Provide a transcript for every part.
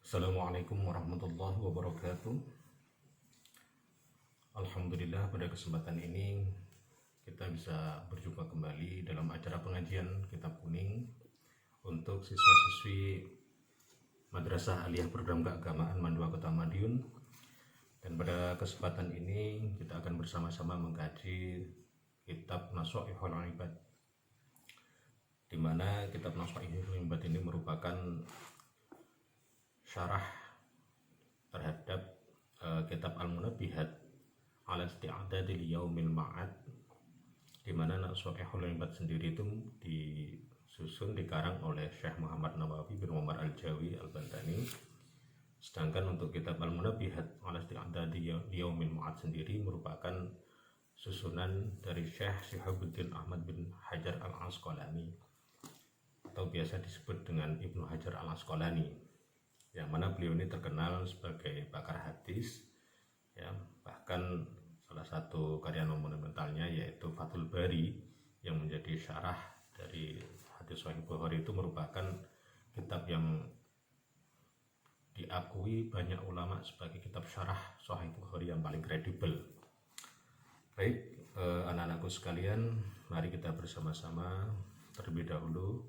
Assalamualaikum warahmatullahi wabarakatuh. Alhamdulillah, pada kesempatan ini kita bisa berjumpa kembali dalam acara pengajian Kitab Kuning untuk siswa-siswi Madrasah Aliyah Program Keagamaan Mandua Kota Madiun. Dan pada kesempatan ini kita akan bersama-sama mengkaji kitab Nasha'ihul Ibad, di mana kitab Nasha'ihul Ibad ini merupakan syarah terhadap kitab Al-Munabbihat ala isti'adadi liyaumil ma'ad, di mana Nasha'ihul Ibad sendiri itu disusun dikarang oleh Syekh Muhammad Nawawi bin Umar Al-Jawi Al-Bantani. Sedangkan untuk kitab Al-Munabbihat ala isti'adadi liyaumil ma'ad sendiri merupakan susunan dari Syekh Syihabuddin Ahmad bin Hajar Al-Asqalani, atau biasa disebut dengan Ibnu Hajar Al-Asqalani, yang mana beliau ini terkenal sebagai pakar hadis, ya. Bahkan salah satu karya monumentalnya yaitu Fathul Bari, yang menjadi syarah dari hadis Sahih Bukhari, itu merupakan kitab yang diakui banyak ulama sebagai kitab syarah Sahih Bukhari yang paling kredibel. Baik, anak-anakku sekalian, mari kita bersama-sama terlebih dahulu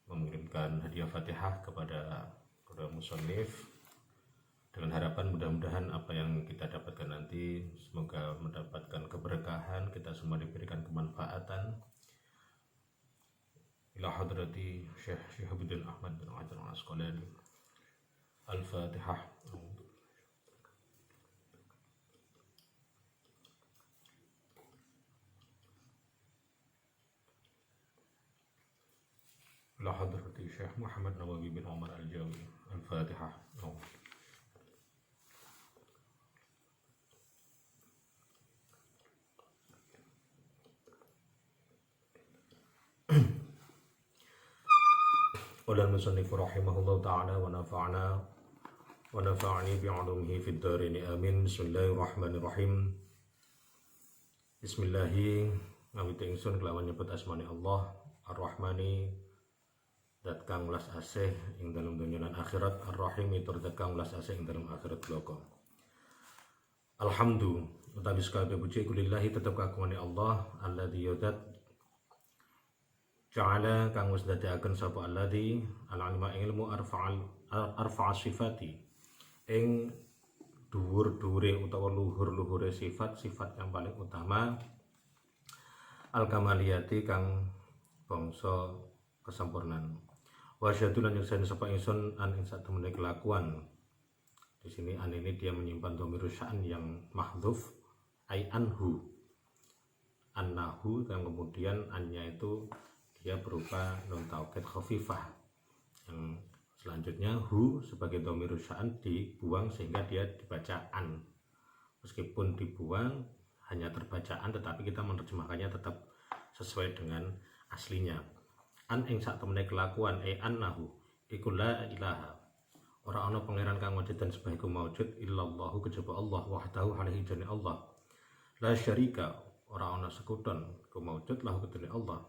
mengirimkan hadiah Fatihah kepada musonif, dengan harapan mudah-mudahan apa yang kita dapatkan nanti semoga mendapatkan keberkahan, kita semua diberikan kemanfaatan. Ila hadrati Syekh Syihabuddin Ahmad bin Hajar Al-Asqalani. Al-Fatihah. Ila hadrati Syekh Muhammad Nawawi bin Umar Al-Jawi. Al-Fatihah. Qala al-musannif rahimahullahu ta'ala wa nafa'ani bi'ulumihi fid dharain amin. Bismillahirrahmanirrahim. Bismillahi ngawit ingsun kelawan nyebut asmane Allah Ar-Rahmani, zat kang welas asih ing dalem donya lan akhirat, Ar-Rahim tur zat kang welas asih ing dalem akhirat bloko. Alhamdu utawi sekabeh puji kulillahi tetep kagungane Allah, alladzi yadat Ja'ala kang wis dadiaken sapa alladzi al-alima ilmu arfa'a sifati, ing dhuwur-dhuwure utawa luhur-luhure sifat-sifat yang paling utama, al-kamaliyati kang bangsa kesempurnaan. Wa syahadu lan yuksani sapa ingsun an ing satemene kelakuan. Di sini an ini dia menyimpan dhamir sya'an yang mahdhuf, ai anhu, annahu, yang kemudian annya itu dia berupa nun taukid khafifah, yang selanjutnya hu sebagai dhamir sya'an dibuang sehingga dia dibaca an. Meskipun dibuang hanya terbaca an, tetapi kita menerjemahkannya tetap sesuai dengan aslinya. An ing sak temene kelakuan annahu iku la ilaha, ora ana pangeran kang wujud dan sebagai maujud illallahu kejaba Allah wahdahu alaihi jani Allah, la syarika ora ana sekuton ku maujud lahu kedune Allah,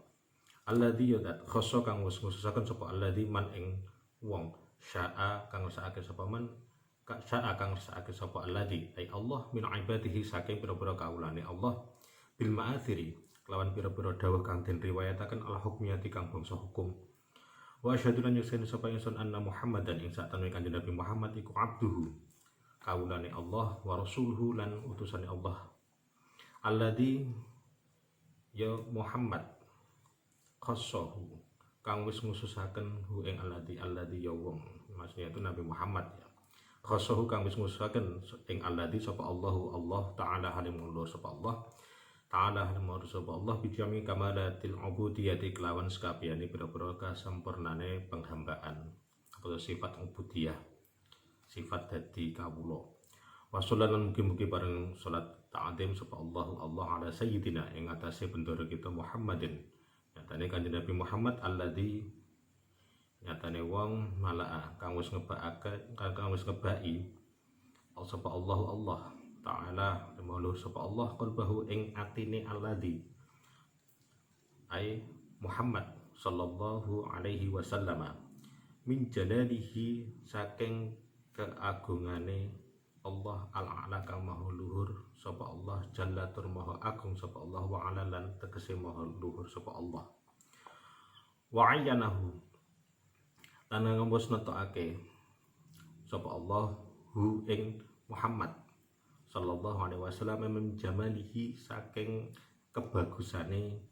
alladzi yadat khassa kang wis ngususaken sapa alladzi man ing wong, syaa kang ngersakake sapa man, syaa kang ngersakake sapa alladzi ai Allah min ibadihi saking pira-pira kawulane Allah, bil ma'athiri lawan pira-pira dawuh kang den riwayataken al hukmiyati kang bangsa hukum. Wa asyhadu lan yukseni sapa ingsun anna Muhammadan ing satemene Kanjeng Nabi Muhammad iku abduhu kawulane Allah, wa rasuluhu lan utusane Allah, alladzi ya Muhammad khassahu kang wis ngususaken hu ing alladzi ya wong, maksudnya itu Nabi Muhammad, ya. Khassahu kang wis ngususaken ing alladzi sapa Allahu Allah ta'ala halimullah sapa Allah ta'ala halimullah sapa Allah bijami kamalatil ubudiyyati kelawan sekabehane pira-pira kasempurnane penghambaan atau sifat ubudiyah, sifat dadi kawula. Wa sallallahu mugi-mugi bareng salat ta'zim sapa Allahu Allah ala sayyidina ing atase bendera kita Muhammadin, nyatane Kanjeng Nabi Muhammad, alladzi nyatane wong malaa kang wis ngebaki sapa Allahu Allah ta'ala mauluh sapa Allah qalbahu ing atine alladzi ai Muhammad sallallahu alaihi wasallam min jalalihi saking keagungane Allah al-a'la kang maha luhur sapa Allah, jalla tur maha agung sapa Allah, wa ala lan tegese maha luhur sapa Allah. Wa ayyanahu lan ngembos netokake sapa Allah hu ing Muhammad sallallahu alaihi wasallam min jamalihi saking kebagusane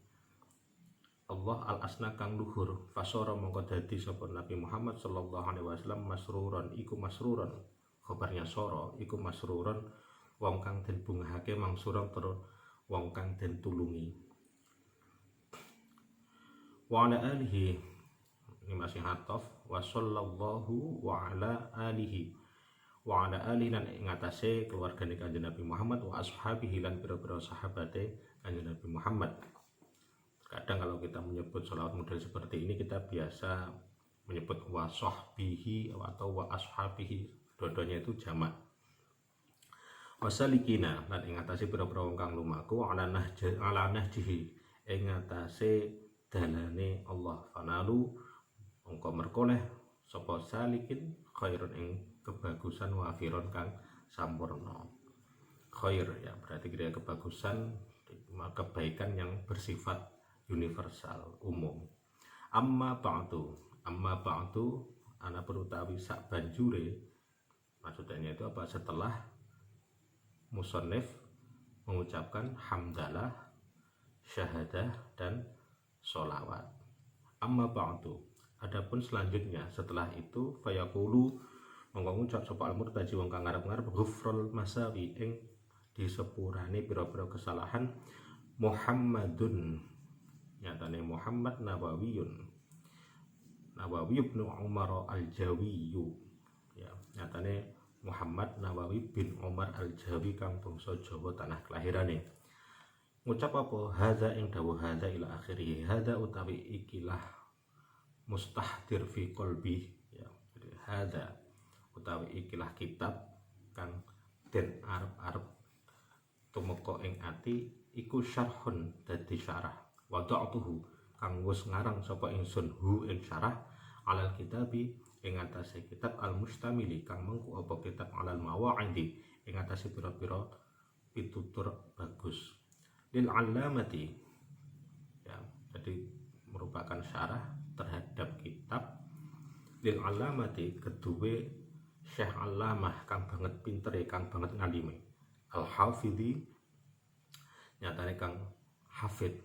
Allah al-asna kang luhur, fasara mongko dadi sapa Nabi Muhammad sallallahu alaihi wasallam masruran iku masruran, khabarnya soro iku masruran wong kang den bungahake, mangsuran tur wong kang den tulungi. Wa ala alihi ini masih hatof, wa sallallahu wa ala alihi wa ala alihi lan ing atase keluargane Kanjeng Nabi Muhammad, wa ashabihi lan pira-pira sahabate Kanjeng Nabi Muhammad. Kadang kalau kita menyebut sholawat model seperti ini kita biasa menyebut wa sahbihi atau wa ashabihi, dua-duanya itu jamak. Wasalikina lan ing atase pira-pira wong kang lumaku ala nahjihi ing atase dalane Allah, fanalu mongko merkoleh sapa salikin khairun ing kebagusan, wafiron kang sampurna. Khair ya berarti kira kebagusan, kebaikan yang bersifat universal, umum. Amma ba'du ana perutawi sak banjure, maksudnya itu apa, setelah musannif mengucapkan hamdalah, syahadah dan sholawat. Amma ba'du, adapun selanjutnya setelah itu fayaqulu mongko ngucap sapa al-murtaji wong kang ngarep-ngarep ghufrul masawi ing disepurane pira-pira kesalahan, Muhammadun nyatane Muhammad Nawawiyun bin Umar al-Jawiyu ya, nyatane Muhammad Nawawi bin Umar al-Jawi kang bangsa Jawa tanah kelahirane. Ngucap apa hadza ing dawuh hadza ila akhirih, hadza utawi ikilah mustahdir fi qalbi ya, jadi hadza utawi ikilah kitab kang den arep-arep tumeka ing ati iku syarhun dadi syarah, wada'tuhu kang wis ngarang sapa ingsun hu ing syarah alal kitabi ing atase kitab al mustamili kang mengko apa kitab alal mawa'idi ing atase pira-pira pitutur bagus, lil alamati ya, jadi merupakan syarah terhadap kitab lil alamati kedue Syekh Alamah kang banget pintere, kang banget ngalime, al hafidhi nyatane kang hafid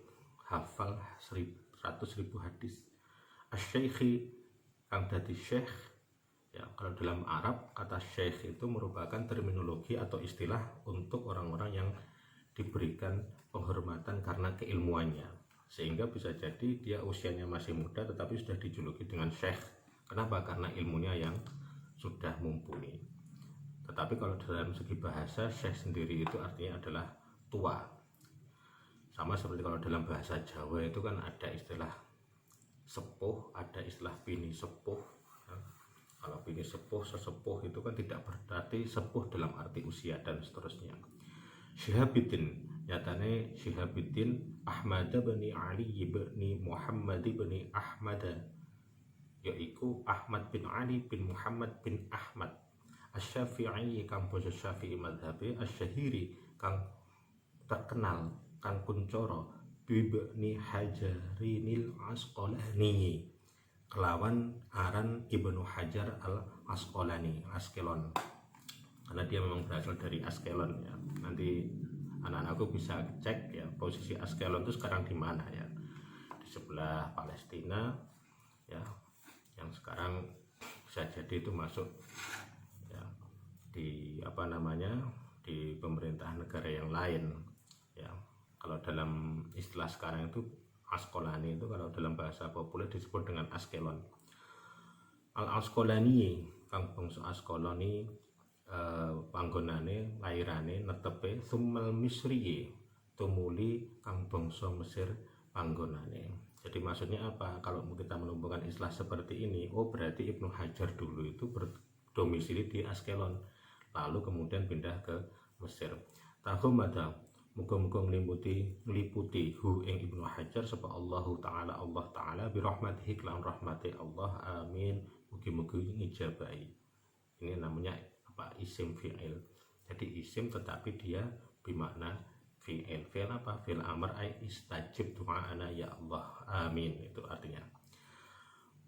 hafal 100.000 hadis, asy-syaikhi kang dadi syekh ya. Kalau dalam Arab kata syekh itu merupakan terminologi atau istilah untuk orang-orang yang diberikan penghormatan karena keilmuannya, sehingga bisa jadi dia usianya masih muda tetapi sudah dijuluki dengan syekh. Kenapa? Karena ilmunya yang sudah mumpuni. Tetapi kalau dalam segi bahasa syekh sendiri itu artinya adalah tua. Sama seperti kalau dalam bahasa Jawa itu kan ada istilah sepuh, ada istilah bini sepuh. Kalau bini sepuh, sesepuh itu kan tidak berarti sepuh dalam arti usia dan seterusnya. Syihabuddin nyatane Syihabuddin Ahmad bin Ali bin Muhammad bin Ahmad, yaitu Ahmad bin Ali bin Muhammad bin Ahmad Asy-Syafi'i kang basa Syafi'i madhabe, asyhiri kang terkenal kang kuncoro bibni Hajarinil Asqalani kelawan aran Ibnu Hajar al Asqalani, Askelon, karena dia memang berasal dari Askelon ya. Nanti anak-anakku bisa cek ya posisi Askelon itu sekarang di mana ya, di sebelah Palestina ya, yang sekarang bisa jadi itu masuk ya di apa namanya, di pemerintahan negara yang lain ya. Kalau dalam istilah sekarang itu Asqalani itu kalau dalam bahasa populer disebut dengan Askelon. Al Asqalani kang bangsa Asqalani panggonane lairane netepe Tsummal Misri tumuli kang bangsa Mesir panggonane. Jadi maksudnya apa? Kalau kita melumpuhkan istilah seperti ini, oh berarti Ibnu Hajar dulu itu berdomisili di Askelon, lalu kemudian pindah ke Mesir. Tahumada muga-muga ngliputi hu ing Ibnu Hajar sapa Allah taala birahmatihi lan rahmati Allah, amin. mugi-mugi ngijabahi. Ini namanya apa? Isim fi'il. Jadi isim tetapi dia bermakna fi'il. Fi'il apa? Fi'il amr ay istajib du'ana ya Allah. Amin. Itu artinya.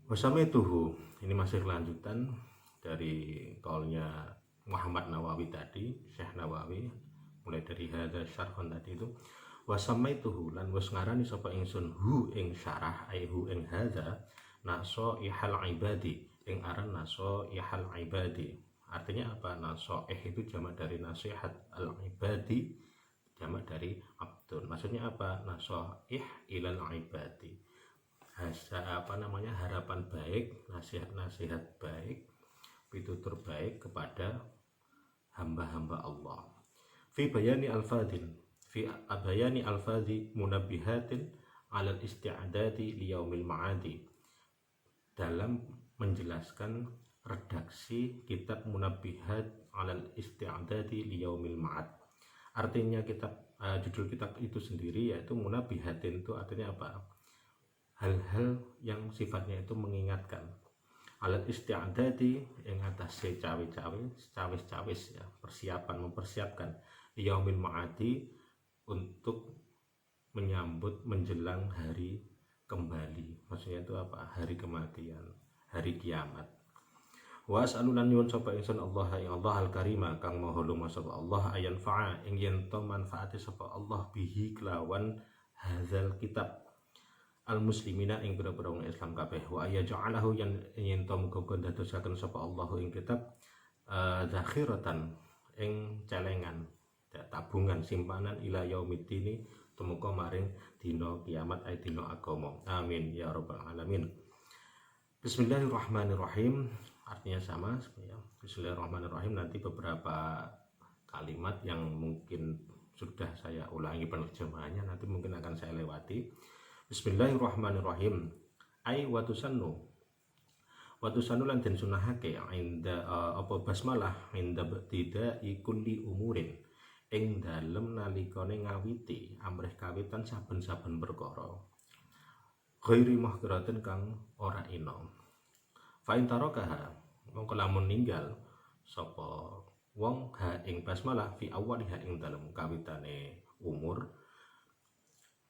Wasamituhu. Ini masih lanjutan dari kaulnya Muhammad Nawawi tadi, Syekh Nawawi, mulai dari hadza syarhun tadi itu. Wasamaituhu lan wis ngarani sapa ingsun hu ing syarah ai hu ing hadza nasoihal ibadi ing aran nasoihal ibadi. Artinya apa? Nasoih itu jamak dari nasihat, al ibadi jamak dari abdun. Maksudnya apa? Nasoih ilal ibadi. Harapan baik, nasihat-nasihat baik, pitutur baik kepada hamba-hamba Allah. Fi bayani alfadhi munabbihatin alal isti'adati liyaumil ma'adi. Dalam menjelaskan redaksi kitab Munabbihat alal isti'adati liyaumil ma'ad. Artinya judul kitab itu sendiri yaitu Munabbihatin, itu artinya apa? Hal-hal yang sifatnya itu mengingatkan. Alat isti'adati yang atas cawe-cawe ya, mempersiapkan liyaumil ma'adi untuk menyambut menjelang hari kembali. Maksudnya itu apa? Hari kematian, hari kiamat. Wa as'alulan nyuwun sapa ingsun Allah ing Allah al-karima kang maha luma sapa Allah ayan fa'a ing yen to manfaate sapa Allah bihi kelawan hadzal kitab al muslimina ing pira-pira wong Islam kabeh. Wa ayaj'alahu yen to muga dadosaken sapa Allah ing kitab zakhiratan ing celengan, tabungan simpanan ila yaumiddini tumeka maring dina kiamat ay dina agama. Amin ya rabbal alamin. Bismillahirrahmanirrahim. Artinya sama ya. Bismillahirrahmanirrahim. Nanti beberapa kalimat yang mungkin sudah saya ulangi penerjemahannya nanti mungkin akan saya lewati. Bismillahirrahmanirrahim. Ai watusannu lan den sunahake inda apa basmalah inda btida'i kulli umurin ing dalem nalikane ngawiti amrih kawitan saben-saben perkara ghairi mahkiratin kang ora ina. Fa in tarakaha mongko lamun ninggal sapa wong ha ing basmalah fi awwaliha ing dalem kawitane umur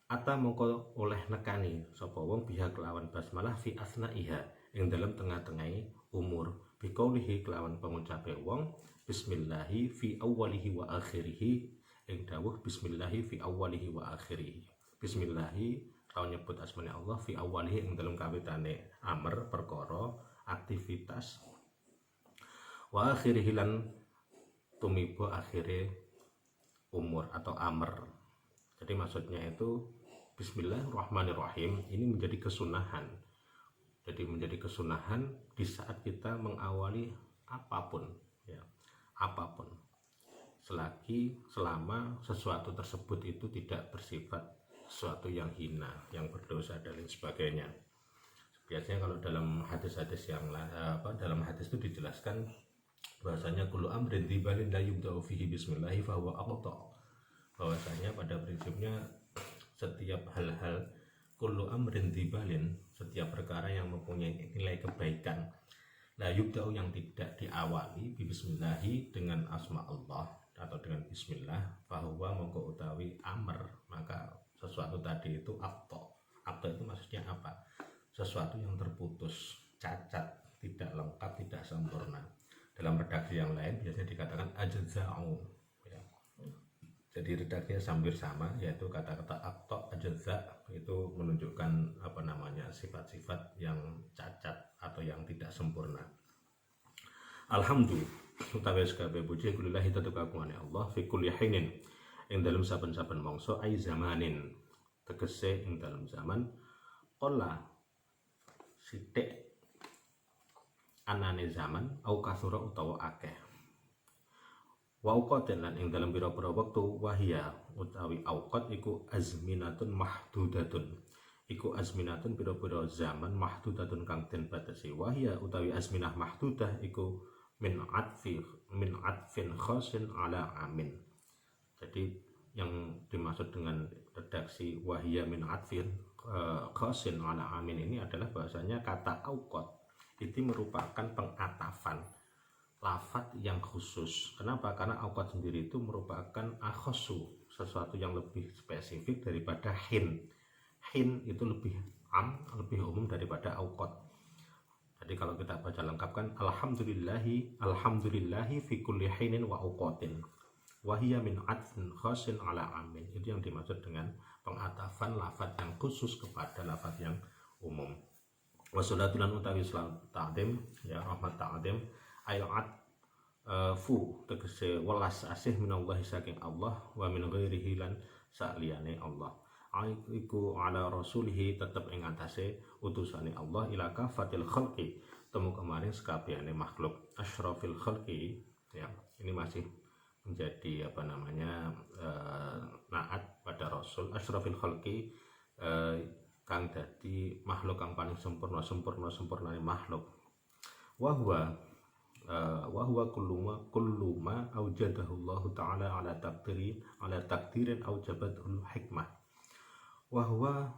ata mongko oleh nekani sapa wong biha kelawan basmalah fi asnaiha ing dalem tengah-tengahe umur biqaulihi kelawan pengucape wong bismillahi fi awwalihi wa akhirihi ing dawuh bismillahi fi awwalihi wa akhirihi. Bismillahi kalau nyebut asmane Allah fi awwalihi ing dalem kawitane amr perkara aktivitas wa akhirihi lan tumiba akhire umur atau amr. Jadi maksudnya itu bismillahirrahmanirrahim ini menjadi kesunahan. Jadi menjadi kesunahan di saat kita mengawali apapun ya. Apapun selama sesuatu tersebut itu tidak bersifat sesuatu yang hina, yang berdosa dan lain sebagainya. Biasanya kalau dalam hadis-hadis yang dalam hadis itu dijelaskan bahwasanya kullu amrin dzibalin la yubda'u fihi bismillah fa huwa aqta. Bahwasanya pada prinsipnya setiap hal-hal kullu amrin dzibalin, setiap perkara yang mempunyai nilai kebaikan la yubda'u yang tidak diawali bismillahi dengan asma Allah atau dengan bismillah fahuwa mongko utawi amr, maka sesuatu tadi itu aqta itu maksudnya apa? Sesuatu yang terputus, cacat, tidak lengkap, tidak sempurna. Dalam redaksi yang lain biasanya dikatakan ajza'u ya. Jadi redaksinya hampir sama, yaitu kata-kata aqta, ajza itu menunjukkan sifat-sifat yang cacat atau yang tidak sempurna. Alhamdulillah utawi kabeh puji kulillahi tetepakane Allah fi kulli hinin ing dalem saben-saben mangsa ai zamanin tegese ing dalem zaman qala sithik anane zaman au kasura utawa akeh wa uqatin lan ing dalem pira-pira wektu wahya utawi auqat iku azminatun mahdudatun iku azminatun pira-pira zaman mahdudatun kang den batasi wahya utawi azminah mahdudah iku min atfin khasin ala amin. Jadi yang dimaksud dengan redaksi wahya min atfin khasin ala amin ini adalah bahasanya kata auqat itu merupakan pengatafan lafadz yang khusus. Kenapa? Karena auqat sendiri itu merupakan akhosu, sesuatu yang lebih spesifik daripada hin. Hin itu lebih lebih umum daripada auqat. Jadi kalau kita baca lengkap kan alhamdulillahi fi kulli hinin wa auqatin wahiyya min atfin khasin ala amin. Itu yang dimaksud dengan pengatafan lafadz yang khusus kepada lafadz yang umum. Wassalatulan utawi salam ta'zim ya rahmat ta'zim ayat fu tegese welas asih minallahi saking Allah wa min ghairihi lan saliyane Allah. Iku ala rasulihi tetep ing atase utusane Allah ila kafatil khalqi temu kemarin sekabehane makhluk asyrafil khalqi ya. Ini masih menjadi naat pada Rasul asyrafil khalqi kang dadi makhluk kang paling sempurnane makhluk wahwa kulluma aujadahu Allah taala ala takdirin aujabatul hikmah wahwa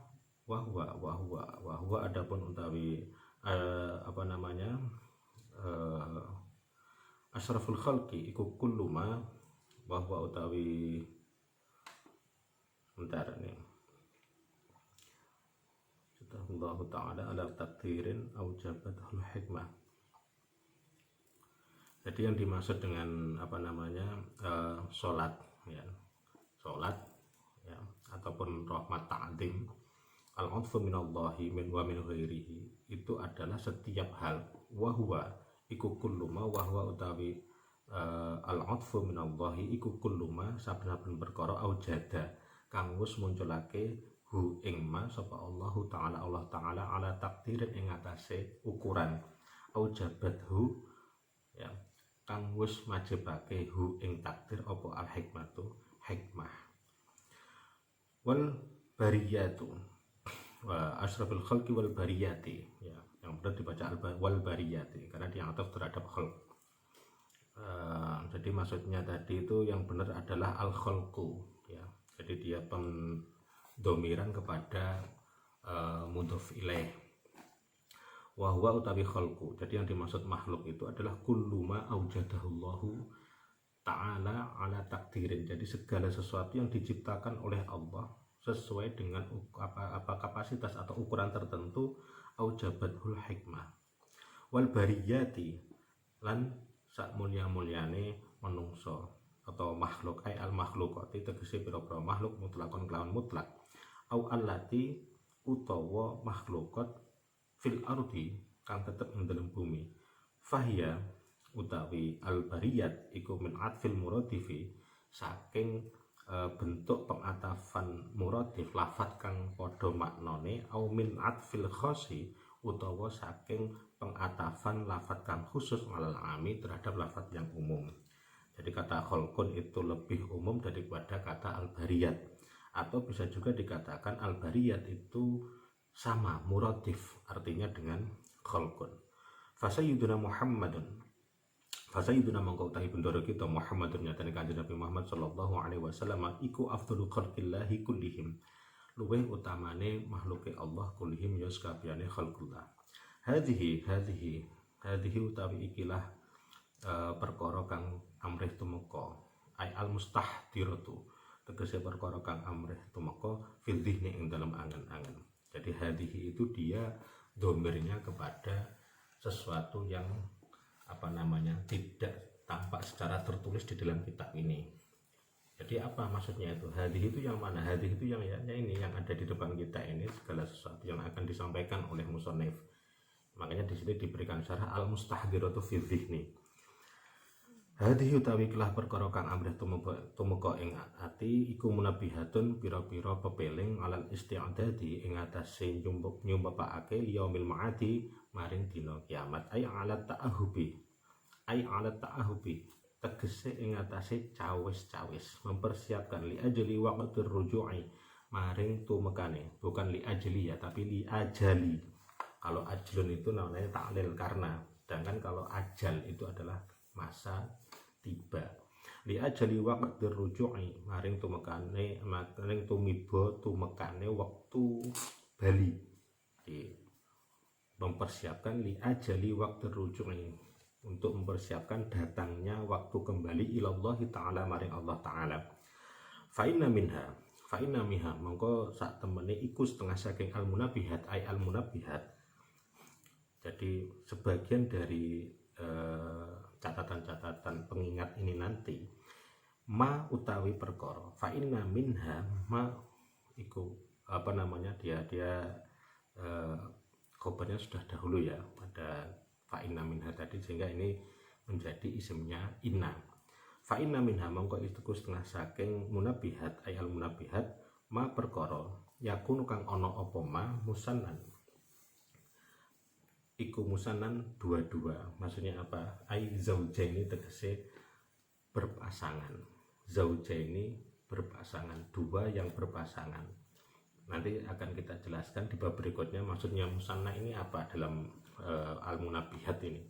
adapun utawi asyraful khalqi iku kulluma wahwa utawi bentar nih Allah taala ala takdirin aujabatul hikmah. Jadi yang dimaksud dengan sholat ya, ataupun rahmat ta'zim al-'atfu minallahi min wa min ghairihi itu adalah setiap hal wahwa iku kulluma wahwa utawi al-'atfu minallahi iku kulluma saben-saben perkara aujada kang wis munculake hu ing ma sapa Allah taala ala takdirin ing atase ukuran aujabathu ya kang wis majibake hu ing takdir apa al hikmatu hikmah wal bariyatu wa asyrafil khalqi wal bariyati ya yang benar dibaca wal bariyati karena dianggap terhadap khalq. Jadi maksudnya tadi itu yang benar adalah al khalqu ya. Jadi dia pendomiran kepada mudhof ilaih wa huwa utawi khalqu. Jadi yang dimaksud makhluk itu adalah kulluma aujadahullahu ta'ala ala takdirin. Jadi segala sesuatu yang diciptakan oleh Allah sesuai dengan apa kapasitas atau ukuran tertentu aujabatul hikmah wal bariyati lan sak mulyane manungsa atau makhluk al makhlukati tegese pira-pira makhluk mutlakon kelawan mutlak au allati utawa makhlukat fil ardi kang tetep ing dalem bumi fahiya utawi al bariyat iku min atfil muradifi saking bentuk pengatafan muradif lafadz kang padha maknane au min atfil khosi utawa saking pengatafan lafadz kang khusus alal ami terhadap lafadz yang umum. Jadi kata khalqun itu lebih umum daripada kata al bariyat atau bisa juga dikatakan al bariyat itu sama muradif artinya dengan khalqun. Fasayyiduna Muhammadun Fasayyiduna mangko utahi bendoro kita Muhammadun nyatane Kanjeng Nabi Muhammad sallallahu alaihi wasallam iku afdalu khalqillahi kullihim luwih utamane makhluke Allah kullihim ya sakabehane khalqullah. Hadhihi utawi ikilah perkara kang amrih tumeka ai al mustahdiratu tegese perkara kang amrih tumeka fil dhihni ing dalam angen-angen. Jadi hadhihi itu dia domirnya kepada sesuatu yang tidak tampak secara tertulis di dalam kitab ini. Jadi apa maksudnya itu? Hadih itu yang mana? Hadih itu yang ini yang ada di depan kita ini, segala sesuatu yang akan disampaikan oleh musannif. Makanya di sini diberikan syarah al mustahdiratu fi dzihni. Hadih utawi kelah perkara kang amrih tumeka ing ati iku munabihatun pira-pira pepeling alal isti'dadi ing atase nyumpepake yaumil ma'adi maring dina kiamat ay alat ta'ahubi tegese ing atase cawis-cawis mempersiapkan li ajli waqtir ruju'i maring tumekane bukan li ajli ya tapi li ajali. Kalau ajlun itu namanya ta'lil karena, sedangkan kalau ajal itu adalah masa tiba. Li ajali waqtir ruju'i maring tumekane maring tumekane waktu bali. Mempersiapkan mempersiapkan li ajali waktu ruju'i, untuk mempersiapkan datangnya waktu kembali ilallahi ta'ala maring Allah ta'ala. Fa'inna minha mongko sak temene iku setengah saking al-munabihat ay al-munabihat. Jadi sebagian dari catatan-catatan pengingat ini nanti ma utawi perkara. Fa'inna minha ma iku apa namanya, dia khobarnya sudah dahulu ya pada fa'inna minha tadi, sehingga ini menjadi isimnya inna. Fa'inna minha mongko iku setengah saking munabihat ay al munabihat ma perkara yakunu kang ana apa ma musannan, iku musannan dua-dua. Maksudnya apa? Ay zaujaini tegese berpasangan. Zaujaini berpasangan, dua yang berpasangan. Nanti akan kita jelaskan di bab berikutnya maksudnya musanna ini apa dalam al-munabihat ini.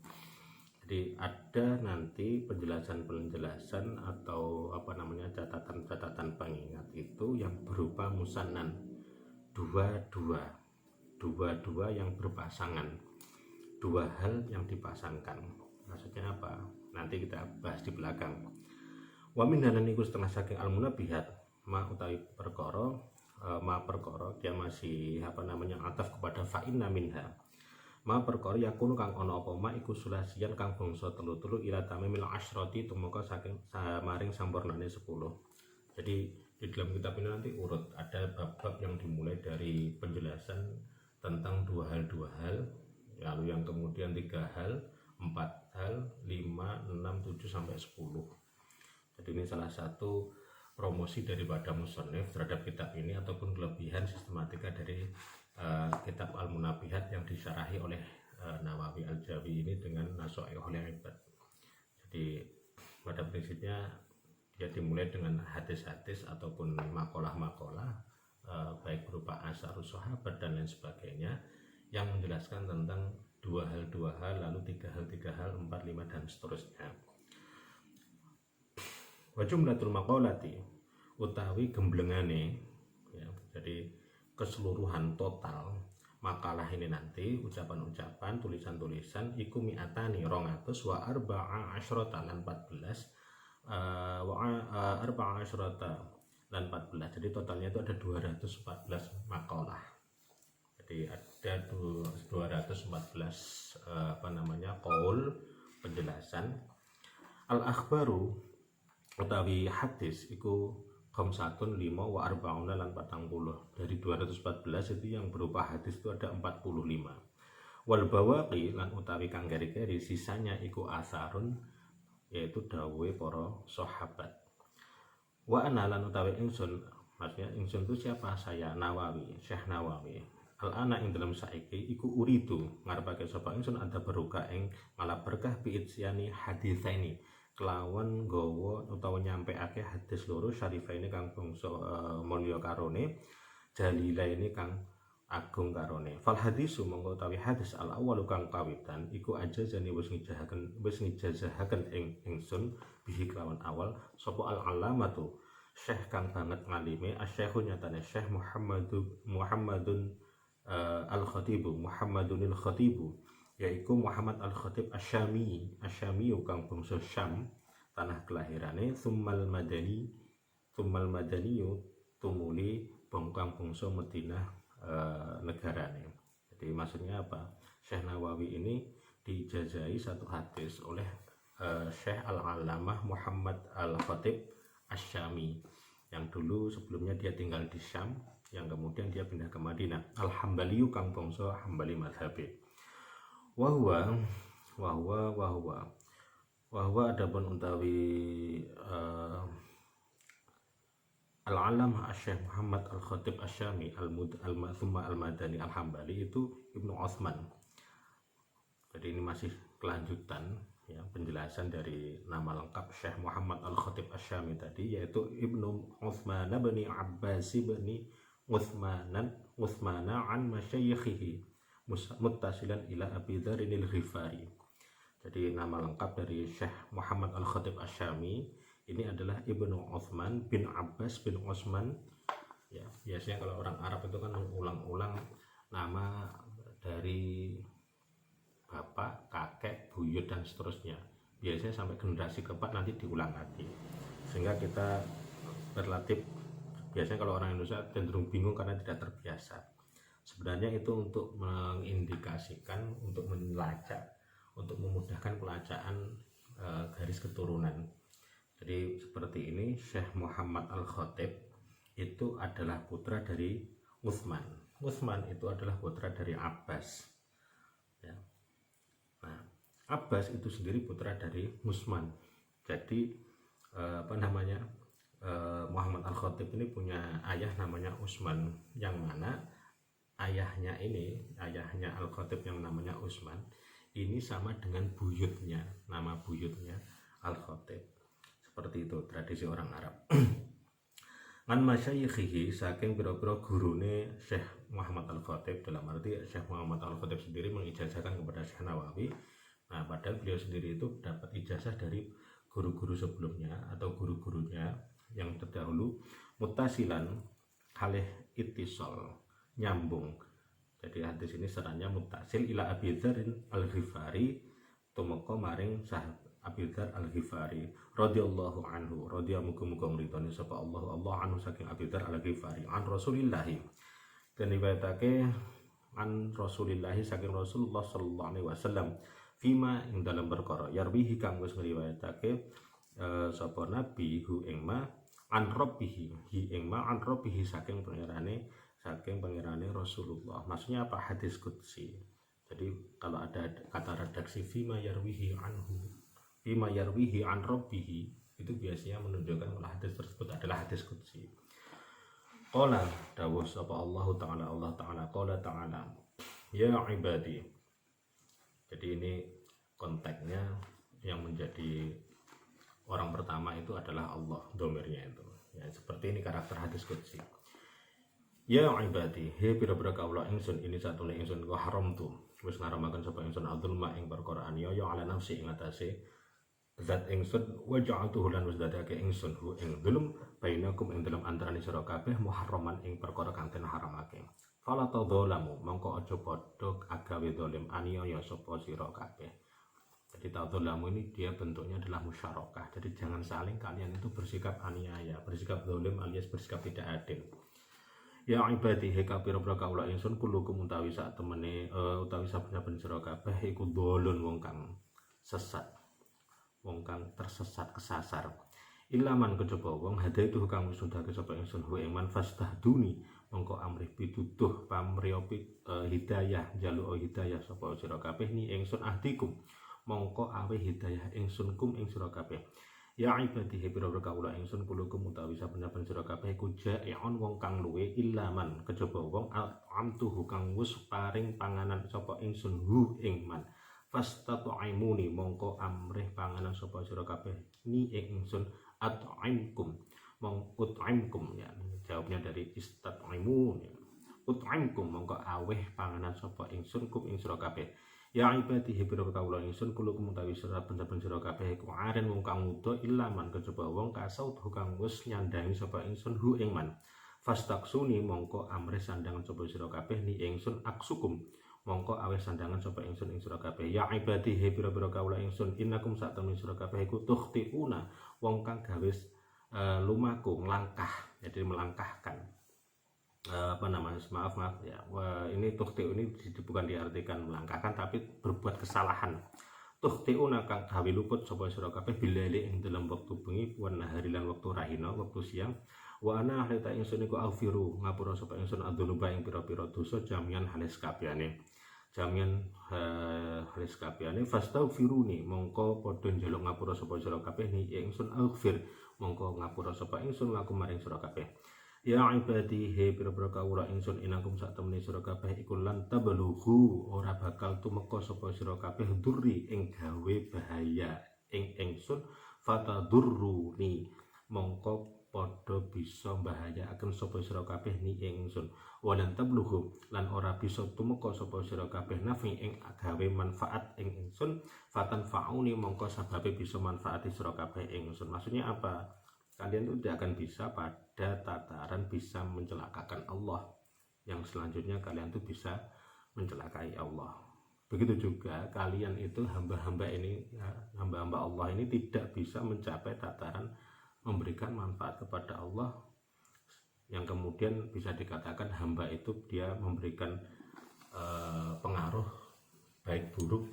Jadi ada nanti penjelasan atau apa namanya catatan-catatan pengingat itu yang berupa musannan, dua-dua yang berpasangan, dua hal yang dipasangkan. Maksudnya apa? Nanti kita bahas di belakang. Wa min dalan iku setengah saking al-munabihat ma utawi perkara, dia masih apa namanya ataf kepada fa'inna minha. Ma perkara yakunu kang ana apa ma iku sulasian kang bangsa telu-telu ila tamimil asyrati tumeka saking maring sampurnane 10. Jadi di dalam kitab ini nanti urut ada bab-bab yang dimulai dari penjelasan tentang dua hal, lalu yang kemudian 3 hal, 4 hal, 5, 6, 7 sampai 10. Jadi ini salah satu promosi daripada musannif terhadap kitab ini ataupun kelebihan sistematika dari kitab Al-Munabihat yang disyarahi oleh Nawawi Al-Jawi ini dengan Nasoihul Ibad. Jadi pada prinsipnya dia dimulai dengan hadis-hadis ataupun makalah-makalah baik berupa asarus sahabat dan lain sebagainya yang menjelaskan tentang dua hal lalu 3 hal 4, 5 dan seterusnya. Wa jumlatul maqalati utawi gemblengane ya, jadi keseluruhan total makalah ini nanti ucapan-ucapan, tulisan-tulisan iku mi'atani 200 wa arba'a asyrata lan 14 arba'a asyrata lan 14. Jadi totalnya itu ada 214 makalah. Jadi ada 214 apa namanya qaul, penjelasan. Al-akhbaru utawi hadis iku khamsatun 5 wa arba'una lan 40. Dari 214 itu yang berupa hadis itu ada 45. Wal bawaqi lan utawi kang keri-keri sisanya iku asarun, yaitu dawuhe para sahabat. Wa ana lan utawi ingsun, maksudnya ingsun itu siapa? Saya Nawawi, Syekh Nawawi. Al-ana ing dalam saiki iku uridu ngarepake sapa ingsun ada berkah ing malah berkah bi itsyani haditsaini, kelawan gawa utawa nyampeake hadis loro syarifaine kang bangsa mulya karone, jalilaine kang agung karone. Fal hadisu monggo utawi hadis al awwalu kang kawitan iku aja jane wis ngijazahaken ing ingsun bihi kelawan awal sapa al alamatu syekh kang banget ngalime asy-syekhu nyatane syekh Muhammadun Muhammadun al-Khatibu, yaitu Muhammad al-Khatib Asyami kang bangsa Syam tanah kelahirane, summal madani tumuli kang bangsa Madinah negarane. Jadi maksudnya apa? Syekh Nawawi ini diijazai satu hadis oleh Syekh Al-Alamah Muhammad al-Khatib Asyami yang dulu sebelumnya dia tinggal di Syam, yang kemudian dia pindah ke Madinah. Al-Hambaliyu kang bangsa Hambali madhabi. Wahwa adapun utawi Al-Alamah Syekh Muhammad Al-Khatib Asyami Al-Madani Al-Hambali itu Ibnu Utsman. Jadi ini masih kelanjutan ya, penjelasan dari nama lengkap Syekh Muhammad Al-Khatib Asyami tadi, yaitu Ibnu Utsman bin Abbas bin Utsmana an masyayikhihi muttasilan ila Abi Dzar al-Ghifari. Jadi nama lengkap dari Syekh Muhammad Al-Khatib Asyami ini adalah Ibnu Utsman bin Abbas bin Utsman. Ya, biasanya kalau orang Arab itu kan mengulang-ulang nama dari bapak, kakek, buyut dan seterusnya. Biasanya sampai generasi keempat nanti diulang lagi. Sehingga kita relatif, biasanya kalau orang Indonesia cenderung bingung karena tidak terbiasa. Sebenarnya itu untuk mengindikasikan, untuk melacak, untuk memudahkan pelacaan garis keturunan. Jadi seperti ini, Syekh Muhammad Al-Khatib itu adalah putra dari Utsman. Utsman itu adalah putra dari Abbas. Ya. Nah, Abbas itu sendiri putra dari Utsman. Jadi Muhammad Al-Khatib ini punya ayah namanya Utsman, yang mana ayahnya Al-Khatib yang namanya Utsman ini sama dengan buyutnya, nama buyutnya Al-Khatib. Seperti itu tradisi orang Arab. An masyayikhihi, saking pira-pira gurune Syekh Muhammad Al-Khatib, dalam arti Syekh Muhammad Al-Khatib sendiri mengijazahkan kepada Syekh Nawawi. Nah, padahal beliau sendiri itu dapat ijazah dari guru-guru sebelumnya atau guru-gurunya yang terdahulu, muttasilan halih ittisal, nyambung. Jadi hadis ini serannya muttasil ila Abi Dzar Al-Ghifari, tumeka maring sahabat Abi Dzar Al-Ghifari radhiyallahu anhu, radhiyallahu muga-muga ngridoni sapa Allah anhu saking Abi Dzar Al-Ghifari an Rasulillah, dan riwayatake an Rasulillah saking Rasulullah sallallahu alaihi wasallam fima ing dalam perkara yarwihi kang wis ngriwayatake sapa nabi hu ing ma an rabbihi hi ing ma an rabbihi saking pangerane Rasulullah. Maksudnya apa? Hadis qudsi. Jadi kalau ada kata redaksi fima yarwihi anhu, fima yarwihi an rabbihi, itu biasanya menunjukkan kalau hadis tersebut adalah hadis qudsi. Qala dawuh sapa Allah Ta'ala qala ta'ala ya ibadi. Jadi ini konteksnya yang menjadi orang pertama itu adalah Allah, domirnya itu. Ya, seperti ini karakter hadis qudsi. Ya ibadi, he pira-pira kawula ingsun, ini satune ingsun wa haramtu, wis ngaramaken sapa ingsun adzulma ing perkara aniaya ala nafsi ing atase zat ingsun, wa ja'altuhu lan wis dadake ingsun hu ing dzulm bainakum ing dalam antaraning sira kabeh muharraman ing perkara kang den haramake. Fala tadzalamu, mongko aja padha agawe zalim aniaya sapa sira kabeh. Jadi tadzalamu ini dia bentuknya adalah musyarakah. Jadi jangan saling kalian itu bersikap aniaya, bersikap zalim alias bersikap tidak adil. Ya ibadi, heka pira-pira kawula ingsun kulukum utawi sak temene utawi saben-saben sira kabeh iku dolun wong kang sesat, wong kang tersesat kesasar. Ilaman kejaba wong hadaitu kang wis nundake sapa ingsun hu ing manfastahduni, mongko amrih pituduh pamriya hidayah jaluk hidayah sapa sira kabeh ni ingsun ahdikum, mongko awe hidayah ingsun kum ing sira kabeh. Ya ibadihi pira-pira kawula ingsun kulukum utawi saben-saben sira kabeh iku ja'i'un wong kang luwe ilaman kejaba wong amtuhu kang wis paring panganan sapa ingsun hu ing man fastata'imuni, mongko amrih panganan sapa sira kabeh ni ing ingsun at'imkum, mong ut'imkum, ya jawabnya dari istat'imun, ut'imkum mongko aweh panganan sapa ingsun kum ing sira kabeh. Ya ibadihi pira-pira kawula ingsun kulukum utawi saben-saben sira kabeh iku aren wong kang wuda ilaman kejaba wong kasaut kang wis nyandangi sapa ingsun hu ing man fastaksuni, mongko amrih sandangan sapa sira kabeh ni ingsun aksukum, mongko aweh sandangan sapa ingsun ing sira kabeh. Ya ibadihi pira-pira kawula ingsun innakum satemene sira kabeh iku tukhtiuna, wong kang gawe lumaku nglangkah, jadi melangkahkan. Maaf ya, ini tukhtiu ini bukan diartikan melangkahkan tapi berbuat kesalahan. Tukhtiuna kang gawe luput sapa sira kabeh bilali ing dalam wektu bengi wan nahari lan wektu rahina, wektu siang. Wa ana halita ingsun iku aghfiru, ngapura sapa ingsun adzunuba ing pira-pira dosa jamian halis kabehane. Jamian halis kabehane fastaghfiruni, mongko padha njaluk ngapura sapa sira kabeh ni ingsun aghfir, mongko ngapura sapa ingsun lakum maring sira kabeh. Ya ibadi, he pira-pira kawula ingsun inakum sak temene sira kabeh iku lan tabalughu, ora bakal tumeka sapa sira kabeh durri ing gawe bahaya ing ingsun fatadurruni, mongko padha bisa mbahayakaken sapa sira kabeh ni ing ingsun. Walan tablughu, lan ora bisa tumeka sapa sira kabeh nafi ing gawe manfaat ing ingsun fatanfauni, mongko sababe bisa manfaati sira kabeh ing ingsun. Maksudnya apa? Kalian itu tidak akan bisa pada tataran bisa mencelakakan Allah. Yang selanjutnya kalian itu bisa mencelakai Allah. Begitu juga kalian itu hamba-hamba ini, hamba-hamba Allah ini tidak bisa mencapai tataran memberikan manfaat kepada Allah yang kemudian bisa dikatakan hamba itu dia memberikan pengaruh baik buruk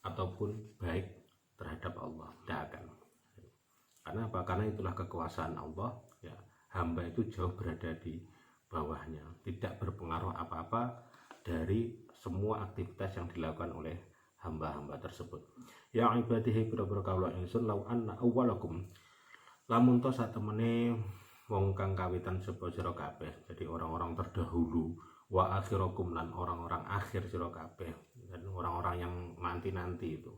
ataupun baik terhadap Allah. Tidak akan. Karena apa? Karena itulah kekuasaan Allah, ya. Hamba itu jauh berada di bawahnya, tidak berpengaruh apa-apa dari semua aktivitas yang dilakukan oleh hamba-hamba tersebut. Ya ibadihi pira-pira kawula ingsun law anna awwalakum lamun to satemene wong kang kawitan sapa sira kabeh, jadi orang-orang terdahulu, wa akhirakum lan orang-orang akhir sira kabeh, dan orang-orang yang nanti-nanti itu,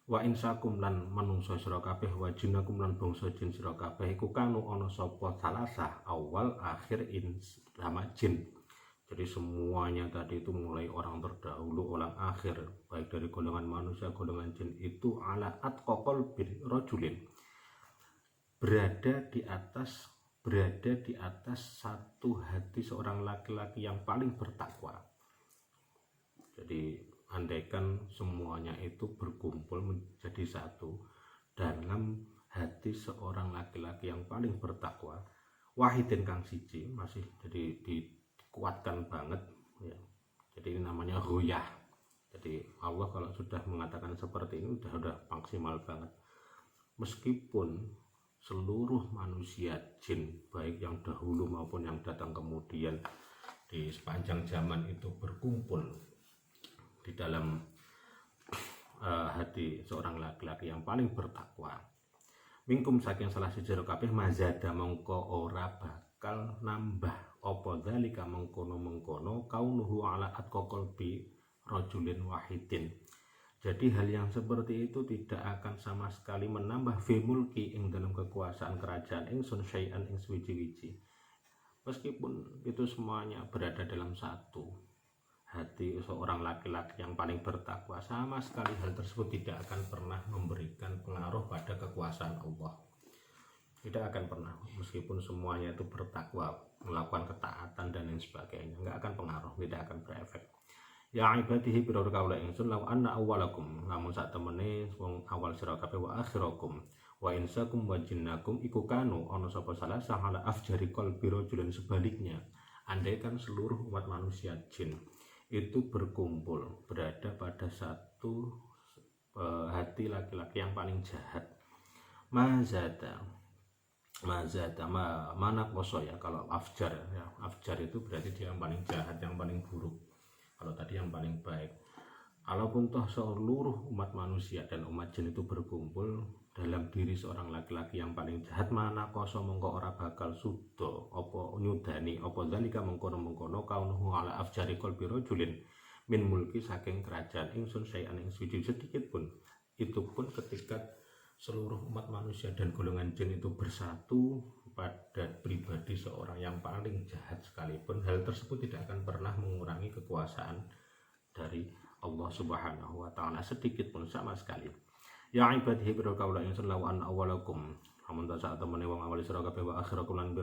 wa insakum lan manungsa sira kabeh, wa jinnakum lan bangsa jin sira kabeh iku kanu ana sapa salasah awal akhir ins sama jin. Jadi semuanya tadi itu mulai orang terdahulu, orang akhir, baik dari golongan manusia, golongan jin itu ala atqaqal bir rajulin, berada di atas satu hati seorang laki-laki yang paling bertakwa. Jadi andaikan semuanya itu berkumpul menjadi satu dalam hati seorang laki-laki yang paling bertakwa, wahidin kang siji, masih jadi dikuatkan banget, ya. Jadi ini namanya ghuyah. Jadi Allah kalau sudah mengatakan seperti ini sudah maksimal banget. Meskipun seluruh manusia jin, baik yang dahulu maupun yang datang kemudian, di sepanjang zaman itu berkumpul di dalam hati seorang laki-laki yang paling bertakwa, mingkum saking salah siji kabeh mazada mongko ora bakal nambah apa dzalika mengkono-mengkono kaunuhu ala atqaqal bi rajulin wahidin. Jadi hal yang seperti itu tidak akan sama sekali menambah fi mulki ing dalam kekuasaan kerajaan ingsun syai'an ing suwiji-wiji, meskipun itu semuanya berada dalam satu hati seorang laki-laki yang paling bertakwa, sama sekali hal tersebut tidak akan pernah memberikan pengaruh pada kekuasaan Allah. Tidak akan pernah, meskipun semuanya itu bertakwa, melakukan ketaatan dan lain sebagainya, nggak akan pengaruh, tidak akan berefek. Ya ibadihi pira kaula ingsun law anna awwalakum, lamun sak temene wong awal sira kabeh, wa akhirakum wa insakum wa jinnakum iku kanu ana sapa salah sahala afjari qalbi rajulin, sebaliknya andaikan seluruh umat manusia jin itu berkumpul berada pada satu hati laki-laki yang paling jahat, mana koso, ya. Kalau afjar, ya, afjar itu berarti dia yang paling jahat, yang paling buruk. Kalau tadi yang paling baik. Kalaupun toh seluruh umat manusia dan umat jin itu berkumpul dalam diri seorang laki-laki yang paling jahat, mana koso mongko ora bakal sudo apa nyudani apa dalika mengkono-mengkono kaunuhu ala afjari qalbi rajulin min mulki saking kerajaan ingsun syai'an ing sedikit pun. Itu pun ketika seluruh umat manusia dan golongan jin itu bersatu pada pribadi seorang yang paling jahat sekalipun, hal tersebut tidak akan pernah mengurangi kekuasaan dari Allah Subhanahu wa taala sedikit pun, sama sekali. Ya ibadihi biro kaula ingsun law an awalakum, amun ta sak temene wong awali sira kabeh, wa akhirakum lan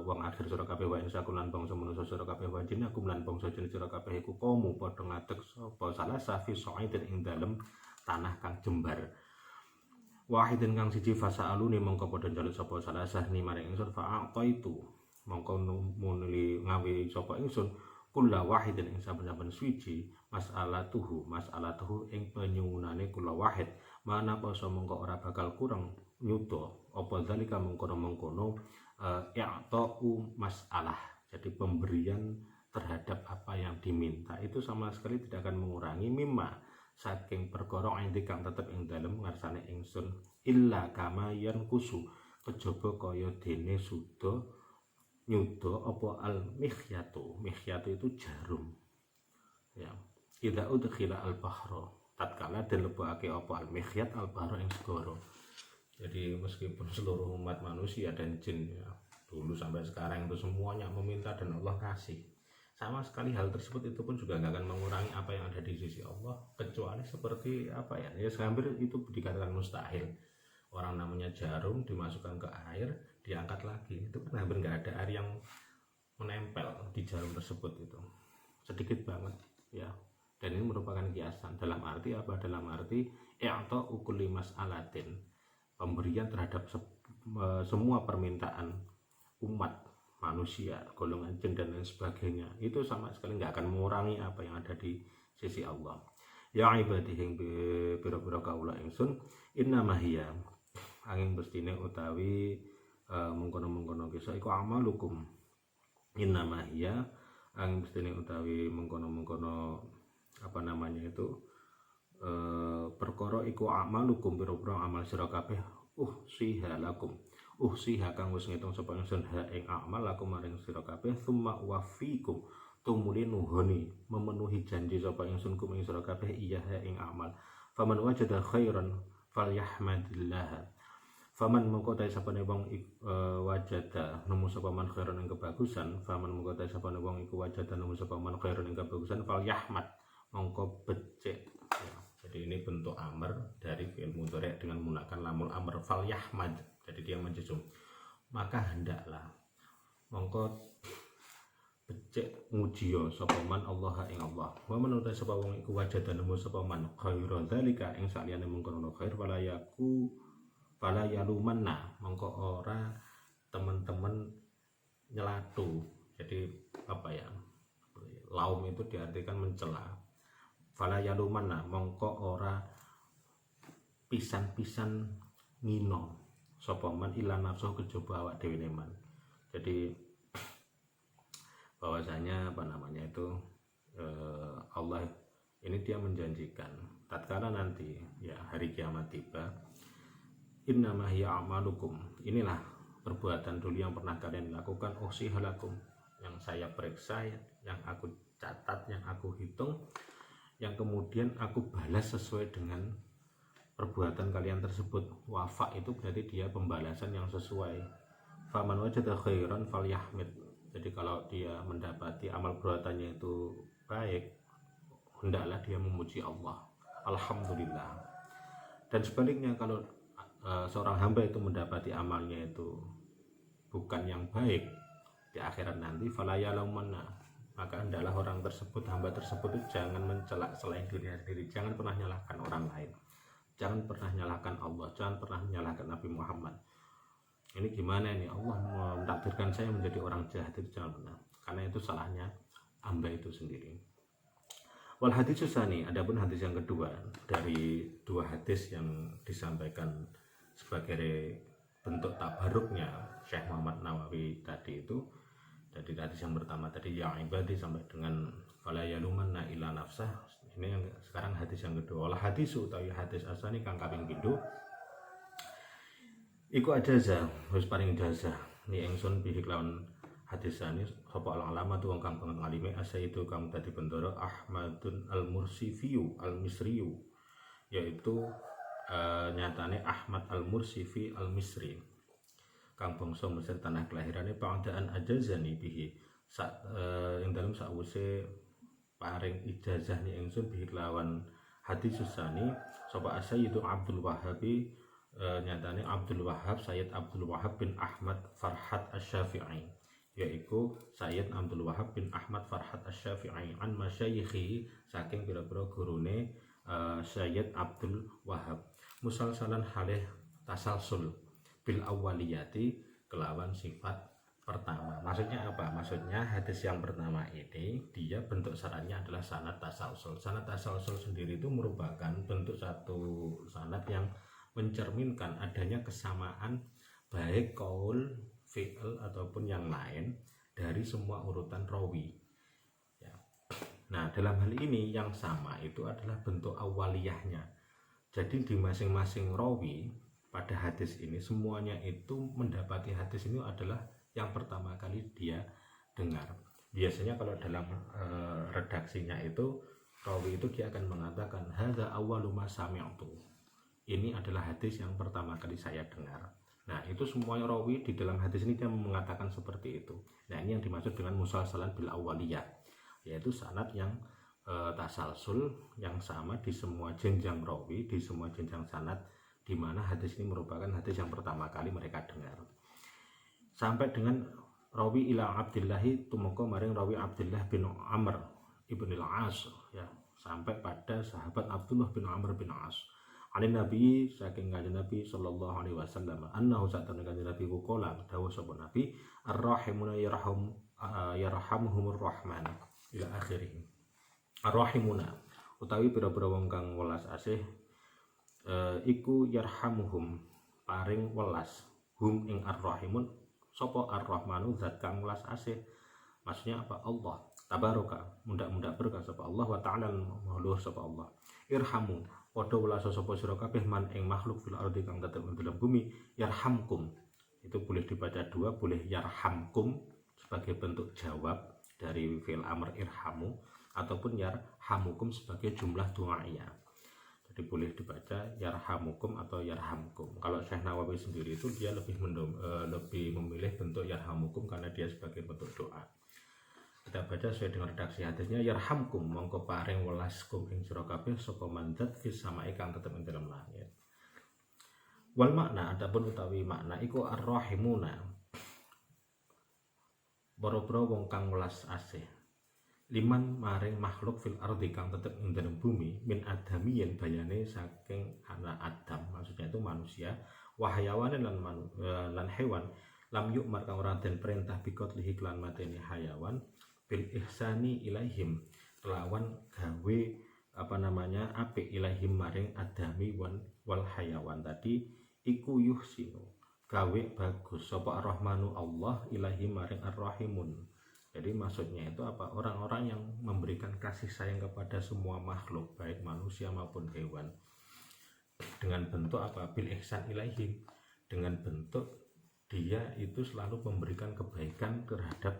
wong akhir sira kabeh, wa insakum lan bangsa manusa sira kabeh, wa jinnakum lan bangsa jin sira kabeh iku kaum padha ngadeg sapa salah safi sa'idin ing dalem tanah kang jembar, wahidin kang siji fasa'aluni mongko padha njaluk sapa salah sahni maring ingsun, fa'aqaitu mongko nuli ngawi sapa ingsun kula wahidin ing saben-saben suci mas'alatuhu ing penyuwunane kula wahid, mana basa mongko ora bakal kurang nyuto apa zalika mengkono-mengkono i'ta'u mas'alah, jadi pemberian terhadap apa yang diminta itu sama sekali tidak akan mengurangi mimma saking perkara ingkang tetep ing dalem ngarsane ingsun, illa kama yankusu kejaba kaya dene suda nyuda apa al mikhyatu itu jarum, ya. Idza udkhila al bahra, tatkala dilebokake apa al mikhyat al bahra ing segara. Jadi meskipun seluruh umat manusia dan jin, ya, dulu sampai sekarang itu semuanya meminta dan Allah kasih, sama sekali hal tersebut itu pun juga nggak akan mengurangi apa yang ada di sisi Allah, kecuali seperti apa, ya hampir itu dikatakan mustahil. Orang namanya jarum dimasukkan ke air, diangkat lagi, itu kan hampir nggak ada air yang menempel di jarum tersebut, itu sedikit banget, ya. Dan Dan ini merupakan kiasan. Dalam arti apa? Dalam arti i'ta'u kulli mas'alatin, pemberian terhadap semua permintaan umat manusia, golongan jin dan lain sebagainya, itu sama sekali nggak akan mengurangi apa yang ada di sisi Allah. Ya ibadi hing pira-pira kaula ingsun, innama hiya angin bestine utawi mengkono-mengkono kisah iku amalukum. Innama hiya angin bestine utawi mengkono-mengkono apa namanya itu perkara iku amalukum, pira-pira amal sira kabeh siha lakum, siha kang wis ngitung sapa ingsun ha ing amal lakum maring sira kabeh, tsumma wafikum, tumuli nuhoni memenuhi janji sapa ingsun kum ing sira kabeh iya ha ing amal. Faman wajada khairan falyahmadillah, faman mengko ta sapane wong wajada nemu sapa man khairan ing kebagusan, faman mengko ta sapane wong iku wajada nemu sapa man khairan ing kebagusan falyahmad, mongko becik. Ya, jadi ini bentuk amr dari fi'il mudhari' dengan menggunakan lamul amr, falyahmad, jadi dia menjejum, maka hendaklah mongko becik mujiya sapa man Allah ing Allah. Wa man uta sapa wong iku wajada nemu sapa man khairan dzalika ing saliyane mengkono khair fala yalumanna, mongko ora teman-teman nyelatu. Jadi apa ya, laum itu diartikan mencela. Fala yalumanna, mongko ora pisan-pisan ngino sapa man ila nafsu kejaba awak dhewe man. Jadi bahwasanya apa namanya itu Allah ini dia menjanjikan tatkala nanti ya hari kiamat tiba, innama hiya amalukum, inilah perbuatan dulu yang pernah kalian lakukan, halakum, yang saya periksa, yang aku catat, yang aku hitung, yang kemudian aku balas sesuai dengan perbuatan kalian tersebut. Wafa itu berarti dia pembalasan yang sesuai. Faman wajada khairan falyahmid, jadi kalau dia mendapati amal perbuatannya itu baik, hendaklah dia memuji Allah, alhamdulillah. Dan sebaliknya kalau seorang hamba itu mendapati amalnya itu bukan yang baik di akhirat nanti, fala yalumanna, maka hendaklah orang tersebut, hamba tersebut itu jangan mencela selain dirinya sendiri, jangan pernah menyalahkan orang lain, jangan pernah menyalahkan Allah, jangan pernah menyalahkan Nabi Muhammad. Ini gimana ini, Allah mentakdirkan saya menjadi orang jahat, itu jangan pernah, karena itu salahnya hamba itu sendiri. Wal hadis tsani, adapun hadis yang kedua dari dua hadis yang disampaikan sebagai bentuk tabaruknya Syekh Muhammad Nawawi tadi itu. Jadi hadis yang pertama tadi ya ibadi sampai dengan fala yalumanna ila nafsah. Ini yang sekarang hadis yang kedua. Wal hadis utawi hadis asani kang kaping pindho iku ajaza, wis paring ijazah ni ingsun bihi lawan hadis sani sapa ulama tu wong kang pengalime asaitu kang dadi bendoro Ahmadun al-Mursifiyu al-Misriyu, yaitu nyatane Ahmad al-Mursifi al-Misri kang bangsa Mesir tanah kelahirane pangdaan ajazani bihi ing dalem sakwise paring ijazah ni ingsun bihi lawan hadis sani sapa asaitu Abdul Wahhabi, nyatane Abdul Wahhab, Sayyid Abdul Wahhab bin Ahmad Farhat Asy-Syafi'i, yaitu Sayyid Abdul Wahhab bin Ahmad Farhat Asy-Syafi'i an masyayikhi, saking pira-pira gurune Sayyid Abdul Wahhab, musalsalan halih tasalsul bil awwaliyati, kelawan sifat pertama. Maksudnya apa? Maksudnya hadis yang pertama ini dia bentuk syaratnya adalah sanad tasalsul. Sanad tasalsul sendiri itu merupakan bentuk satu sanad yang mencerminkan adanya kesamaan baik qaul, fi'il ataupun yang lain dari semua urutan rawi. Ya. Nah, dalam hal ini yang sama itu adalah bentuk awaliyahnya. Jadi di masing-masing rawi pada hadis ini semuanya itu mendapati hadis ini adalah yang pertama kali dia dengar. Biasanya kalau dalam redaksinya itu rawi itu dia akan mengatakan hadza awwalu ma sami'tu, ini adalah hadis yang pertama kali saya dengar. Nah, itu semuanya rawi di dalam hadis ini dia mengatakan seperti itu. Nah, ini yang dimaksud dengan musalsalan bil awaliyah, yaitu sanad yang tasalsul yang sama di semua jenjang rawi, di semua jenjang sanad, di mana hadis ini merupakan hadis yang pertama kali mereka dengar. Sampai dengan rawi ila Abdillahi tumeka maring rawi Abdullah bin Amr ibn al-As ya, sampai pada sahabat Abdullah bin Amr bin As. Anin Nabi saking kanjeng Nabi sallallahu alaihi wasallam annahu satana kanjeng Nabi qala dawuh sapa Nabi ar-rahimuna yarhamuhumur rahman ila akhirih. Ar-rahimuna utawi pira-pira wong kang welas asih iku yarhamuhum paring welas hum ing ar-rahimun sapa ar-rahmanu zat kang welas asih. Maksudnya apa? Allah tabaraka mudah-mudah berkah sapa Allah wa ta'ala mahlur sapa Allah. Irhamu padha welas sapa sira kabeh man ing makhluk fil ardi kang tetep ing dalam bumi yarhamkum. Itu boleh dibaca dua, boleh yarhamkum sebagai bentuk jawab dari fi'il amr irhamu ataupun yarhamukum sebagai jumlah du'a'iyah. Jadi boleh dibaca yarhamukum atau yarhamkum. Kalau Syekh Nawawi sendiri itu dia lebih memilih bentuk yarhamukum karena dia sebagai bentuk doa. Kita baca sesuai dengan redaksi hadisnya yarhamkum mongko paring welas kum ing sira kabeh sapa mandat fis sama'i kang tetep ing dalam langit. Wal makna adapun utawi makna iku ar-rahimuna boro-boro wong kang welas asih liman maring makhluk fil ardi kang tetep ing dalam bumi min adamiyen bayane saking anak Adam, maksudnya itu manusia wahyawanen lan hewan lam yukmar kang ora den perintah bikot lihi lan mateni hayawan bil ihsani ilaihim kelawan gawe apik ilaihim maring adami wal hayawan tadi iku yuhsinu gawe bagus sapa ar-rahmanu Allah ilaihim maring ar-rahimun. Jadi maksudnya itu apa? Orang-orang yang memberikan kasih sayang kepada semua makhluk baik manusia maupun hewan dengan bentuk apa? Bil ihsan ilaihim, dengan bentuk dia itu selalu memberikan kebaikan terhadap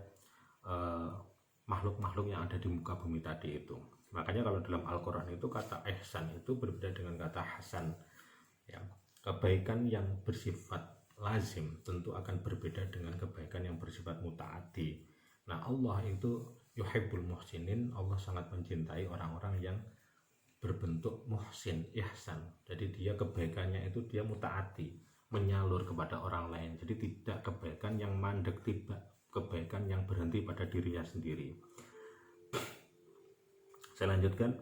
makhluk-makhluk yang ada di muka bumi tadi itu. Makanya kalau dalam Al-Quran itu kata ihsan itu berbeda dengan kata hasan ya. Kebaikan yang bersifat lazim tentu akan berbeda dengan kebaikan yang bersifat mutaaddi. Nah Allah itu yuhibbul muhsinin, Allah sangat mencintai orang-orang yang berbentuk muhsin, ihsan. Jadi dia kebaikannya itu dia mutaaddi, menyalur kepada orang lain. Jadi tidak kebaikan yang mandek, tidak kebaikan yang berhenti pada dirinya sendiri. Saya lanjutkan,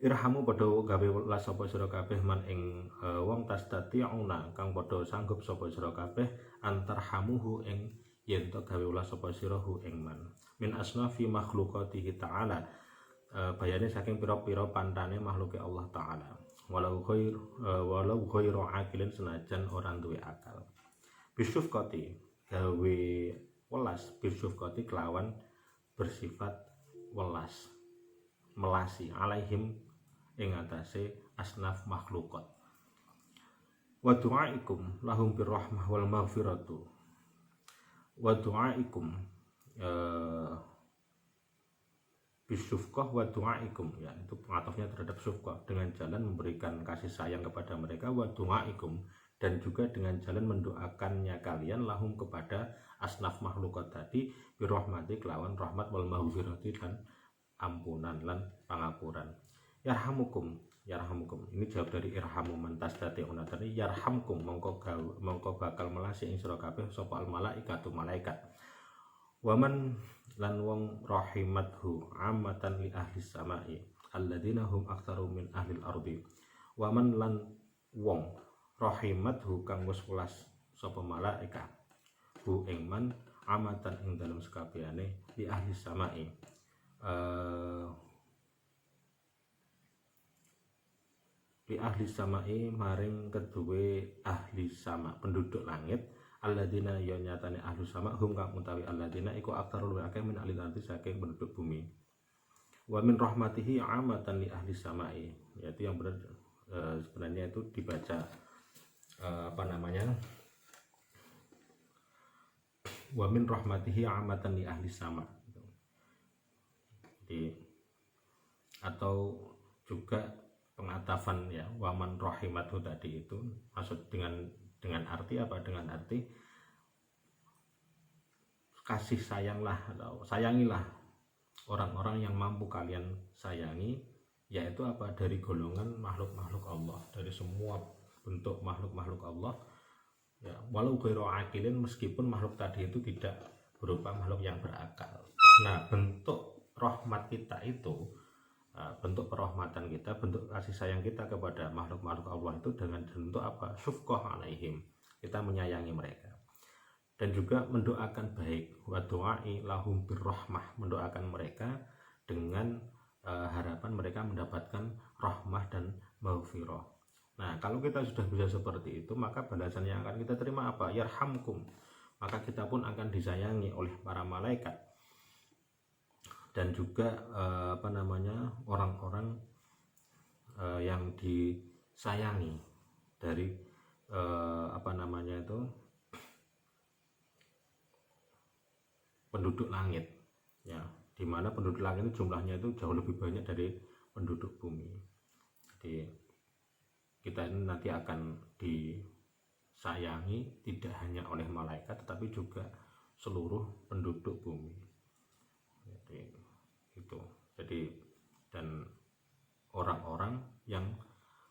irhamu padha gawe welas sapa sira kabeh man ing wong tastati'una kang padha sanggup sapa sira kabeh antarhamuhu ing yen to gawe welas sapa sira hu ing man min asnafi makhluqatihi ta'ala bayane saking pira-pira pantane makhluke Allah taala walau ghairu aqilin senajan ora duwe akal. Bisyufqati gawe welas bisyufqati kelawan bersifat welas melasi alaihim ing atase asnaf makhlukat. Wa du'aikum lahum birrahmah wal maghfiratu. Wa du'aikum bisyufqah wa du'aikum ya, itu pengatafnya terhadap syufqah dengan jalan memberikan kasih sayang kepada mereka, wa du'aikum dan juga dengan jalan mendoakannya kalian lahum kepada asnaf makhlukat tadi birrahmati kelawan rahmat wal maghfirati dan ampunan lan pangapuran. Yarhamukum ini jawab dari irhamu mantastati'una tadi yarhamkum mongko bakal melasi ing sira kabeh sapa al malaikatu malaikat. Waman lan wong rahimathu amatan li ahli samai alladzina hum aktsaru min ahli al-ardi. Waman lan wong rahimathu kang wis welas sapa malaikat hu ing man amatan ing dalem sekabehane li ahli samai li ahli samai maring kedue ahli sama penduduk langit alladzina ya nyatane ahli sama hum kang utawi alladzina iku aktsarul akeh min ahli ardi saking penduduk bumi. Wa min rahmatihi amatan li ahli samai, yaitu yang benar sebenarnya itu dibaca wa min rahmatihi amatan li ahli sama. Jadi atau juga pengatafan ya waman rahimatu tadi itu maksud dengan arti apa? Dengan arti kasih sayanglah atau sayangilah orang-orang yang mampu kalian sayangi, yaitu apa? Dari golongan makhluk-makhluk Allah, dari semua bentuk makhluk-makhluk Allah ya, walau ghairu aqilin, meskipun makhluk tadi itu tidak berupa makhluk yang berakal. Nah bentuk rahmat kita itu, bentuk perahmatan kita, bentuk kasih sayang kita kepada makhluk-makhluk Allah itu dengan bentuk apa? Syufqah alaihim, kita menyayangi mereka. Dan juga mendoakan baik, wa doai lahum birrahmah, mendoakan mereka dengan harapan mereka mendapatkan rahmah dan maghfirah. Nah, kalau kita sudah bisa seperti itu, maka balasan yang akan kita terima apa? Yarhamkum, maka kita pun akan disayangi oleh para malaikat dan juga orang-orang yang disayangi dari penduduk langit, ya, dimana penduduk langit itu jumlahnya itu jauh lebih banyak dari penduduk bumi. Jadi kita ini nanti akan disayangi tidak hanya oleh malaikat tetapi juga seluruh penduduk bumi. Jadi dan orang-orang yang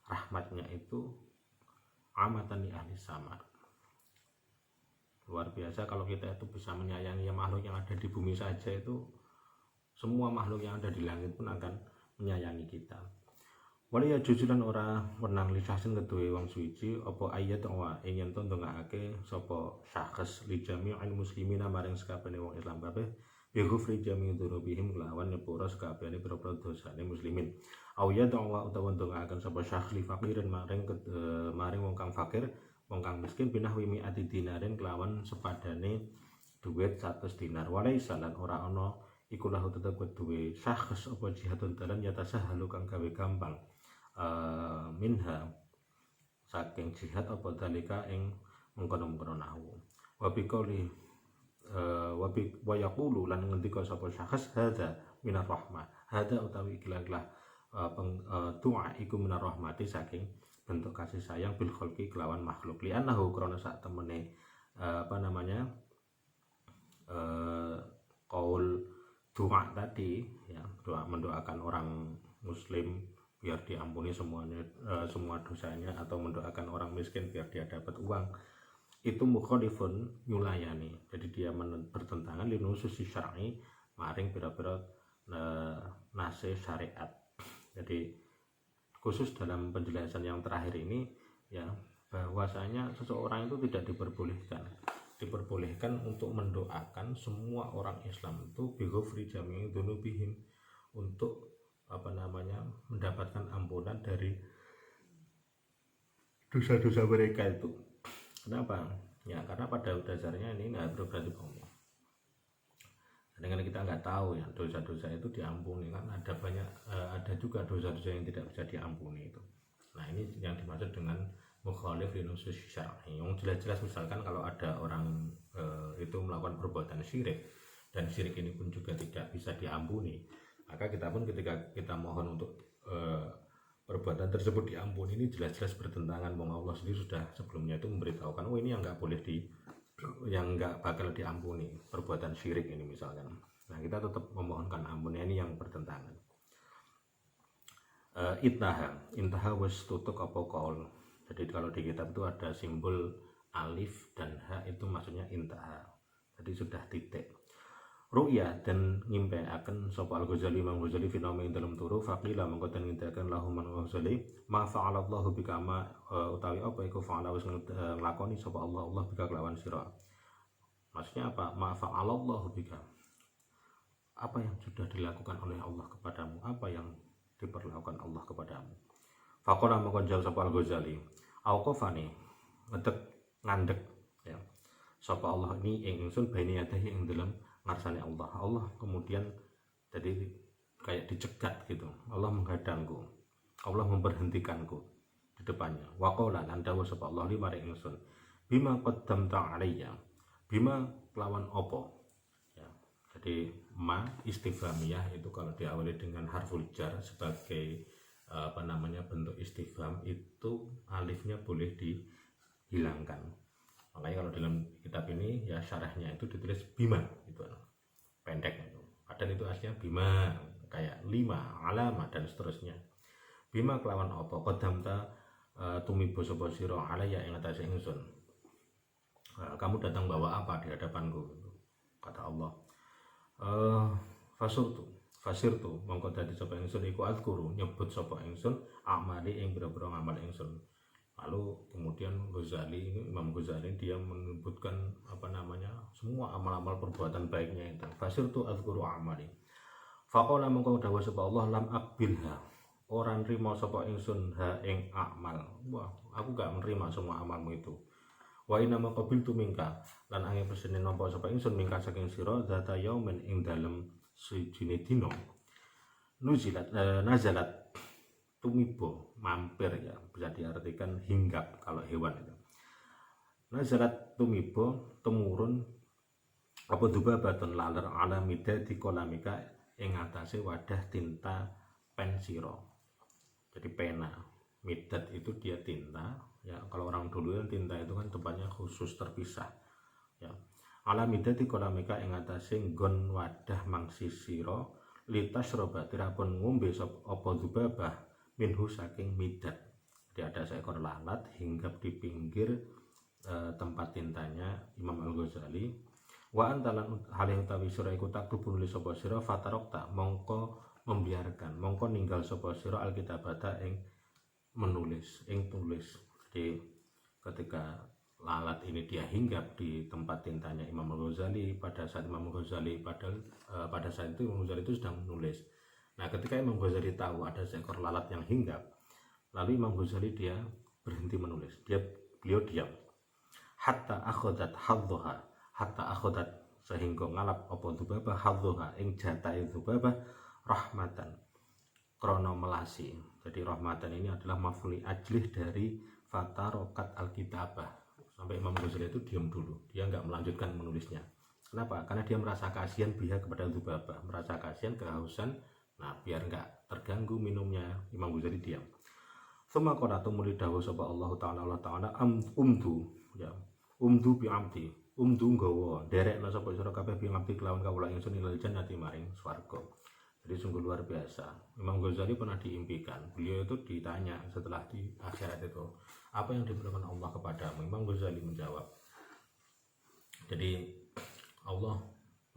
rahmatnya itu amatan li ahli sama. Luar biasa kalau kita itu bisa menyayangi makhluk yang ada di bumi saja, itu semua makhluk yang ada di langit pun akan menyayangi kita. Wali ya jujulan ora wenang lisasin kedue wong suci apa ayat wa ingin to ndongake sapa syakhs li jami'il muslimina maring sakabehane wong Islam kabeh bi ghufri jami'i dzunubihim lawan nyepura sakabehane pira-pira dosane muslimin. Au ya wa utawa ndongaaken sapa syakhs li faqirin maring wong kang fakir, wong kang miskin binahwi mi'ati dinarin kelawan sepadane duit 100 dinar. Walaisa lan ora ana iku lahu tetep duwe syakhs apa jihadun dalan yatasahalu kang gawe gampang minha saking jihad apa dalika ing mengkono-mengkono nahu. Wa biqauli wa yaqulu lan ngendika sapa syakhs hadza minar rahmah, hadza utawi ikilah tu'a iku minar rahmati saking bentuk kasih sayang bil khalqi kelawan makhluk li annahu krana sak temene qaul doa tadi, ya, doa mendoakan orang muslim biar diampuni semuanya semua dosanya, atau mendoakan orang miskin biar dia dapat uang, itu mukhalifun nyulayani. Jadi dia bertentangan linususi syar'i maring pira-pira nase syariat. Jadi khusus dalam penjelasan yang terakhir ini, ya, bahwasanya seseorang itu tidak diperbolehkan untuk mendoakan semua orang Islam itu bighufri jami'i dzunubihim, untuk mendapatkan ampunan dari dosa-dosa mereka itu. Kenapa? Ya karena pada dasarnya ini nggak berarti Allah. Dengan kita nggak tahu ya dosa-dosa itu diampuni, kan ada juga dosa-dosa yang tidak bisa diampuni itu. Nah ini yang dimaksud dengan mukhalif linusus syar'i. Yang jelas-jelas misalkan kalau ada orang itu melakukan perbuatan syirik, dan syirik ini pun juga tidak bisa diampuni, maka kita pun ketika kita mohon untuk perbuatan tersebut diampuni, ini jelas-jelas bertentangan. Allah sendiri sudah sebelumnya itu memberitahukan, oh ini yang nggak boleh yang nggak bakal diampuni, perbuatan syirik ini misalkan. Nah kita tetap memohonkan ampun, ini yang bertentangan. Intaha wis tutuk apa qaul. Jadi kalau di kitab itu ada simbol alif dan ha, itu maksudnya intaha, jadi sudah titik. Ru'ya dan ngimpeaken sapa Al-Ghazali, Imam Ghazali fenomen dalam turu faqila mengkoten nginteaken lahum man Ghazali ma fa'alallahu bika ma utawi apa iku fa'ala wis nglakoni sapa Allah bika kelawan sira. Maksudnya apa? Ma fa'alallahu bika, apa yang sudah dilakukan oleh Allah kepadamu, apa yang diperlakukan Allah kepadamu. Faqala mengkon jawab sapa Al-Ghazali auqafani ngandek, ya, sapa Allah ini ing ingsun baini yadahi ing dalam ngarsane Allah kemudian jadi kayak dicegat gitu, Allah menghadangku, Allah memberhentikanku di depannya. Waqala lan dawuh sapa Allah li maring ingsun bima qaddamta alayya, bima lawan opo, ya. Jadi ma istifhamiyah itu kalau diawali dengan harful jar sebagai bentuk istifham, itu alifnya boleh dihilangkan. Makanya kalau dalam kitab ini ya syarahnya itu ditulis bima, itu pendek itu. Padahal itu aslinya bima, kayak 5, alamat dan seterusnya. Bima kelawan apa qadamta tumibo sapa sira alaya ing atase ingsun. Kamu datang bawa apa di hadapanku, kata Allah. Fasurtu fasirtu mongko dadi sapa ingsun iku azkuru nyebut sapa ingsun amali ing boro-boro ngamal ingsun. Lalu kemudian Imam Ghazali dia menyebutkan semua amal-amal perbuatan baiknya itu. Fasirtu azkuru amali. Faqala mongko dawuh sapa Allah lam aqbilha. Ora nrimo sapa ingsun ha ing amal. Wah, aku gak menerima semua amalmu itu. Wa inna maqabiltu minka lan angin pesene nampa sapa ingsun mingka saking sira zata yaumin ing dalem sujine dina nazalat tumibo mampir, ya bisa diartikan hinggap kalau hewan itu. Nazalat tumibo temurun apa dubabatun laler ala midati kolamika ing atase wadah tinta pensiro. Jadi pena, midat itu dia tinta, ya kalau orang dulu kan tinta itu kan tempatnya khusus terpisah, ya. Ala midati kolamika ing atase nggon wadah mangsisiro litas roba tirapun ngombe apa dubabah minhu saking midat. Jadi ada seekor lalat hinggap di pinggir tempat tintanya Imam Al-Ghazali. Wa antalan halih utawi sira iku taktubu nulis sapa sira fatarokta mongko membiarkan mongko ninggal sapa sira alkitabata ing menulis ing tulis. Jadi ketika lalat ini dia hinggap di tempat tintanya Imam Al-Ghazali pada saat Imam Al-Ghazali pada saat itu Imam Ghazali itu sedang menulis. Nah, ketika Imam Ghazali tahu ada seekor lalat yang hinggap, lalu Imam Ghazali dia berhenti menulis. Beliau diam. Hatta akhodat sehingga ngalap apa dzubabah hadzuha ing jatahe dzubabah rahmatan krono melasi. Jadi rahmatan ini adalah maf'ul ajlih dari fatarokat alkitabah. Sampai Imam Ghazali itu diam dulu, dia nggak melanjutkan menulisnya. Kenapa? Karena dia merasa kasihan biha kepada dzubabah, merasa kasihan kehausan. Nah, biar nggak terganggu minumnya, Imam Ghazali diam. Suma qala tumuli dawuh sapa Allah Ta'ala umdu bi amdi nggawa nderekna sapa sira kabeh bi amdi kelawan kawula ingsun ilal jannati maring swarga. Jadi sungguh luar biasa. Imam Ghazali pernah diimpikan, beliau itu ditanya setelah di akhirat itu, apa yang diberikan Allah kepadamu? Imam Ghazali menjawab, jadi Allah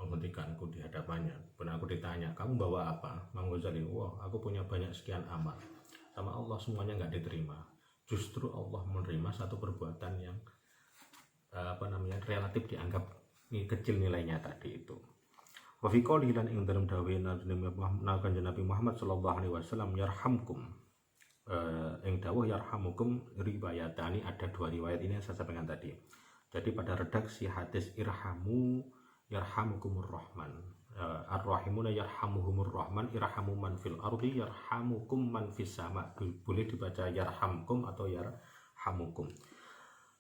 menghentikanku di hadapannya. Pernah aku ditanya, kamu bawa apa? Imam Ghazali, wah aku punya banyak sekian amal. Sama Allah semuanya nggak diterima. Justru Allah menerima satu perbuatan yang relatif dianggap kecil nilainya tadi itu. Wa fi qouli lan ing dalem dawuh Nabi Muhammad sallallahu alaihi wasallam yarhamkum. Ing dawuh yarhamukum riwayatani, ada dua riwayat ini yang saya sampaikan tadi. Jadi pada redaksi hadis irhamu yarhamukumur rahman, ar-rahimuna yarhamuhumur rahman, irhamu man fil ardi yarhamukum man fis sama. Boleh dibaca yarhamkum atau yarhamukum.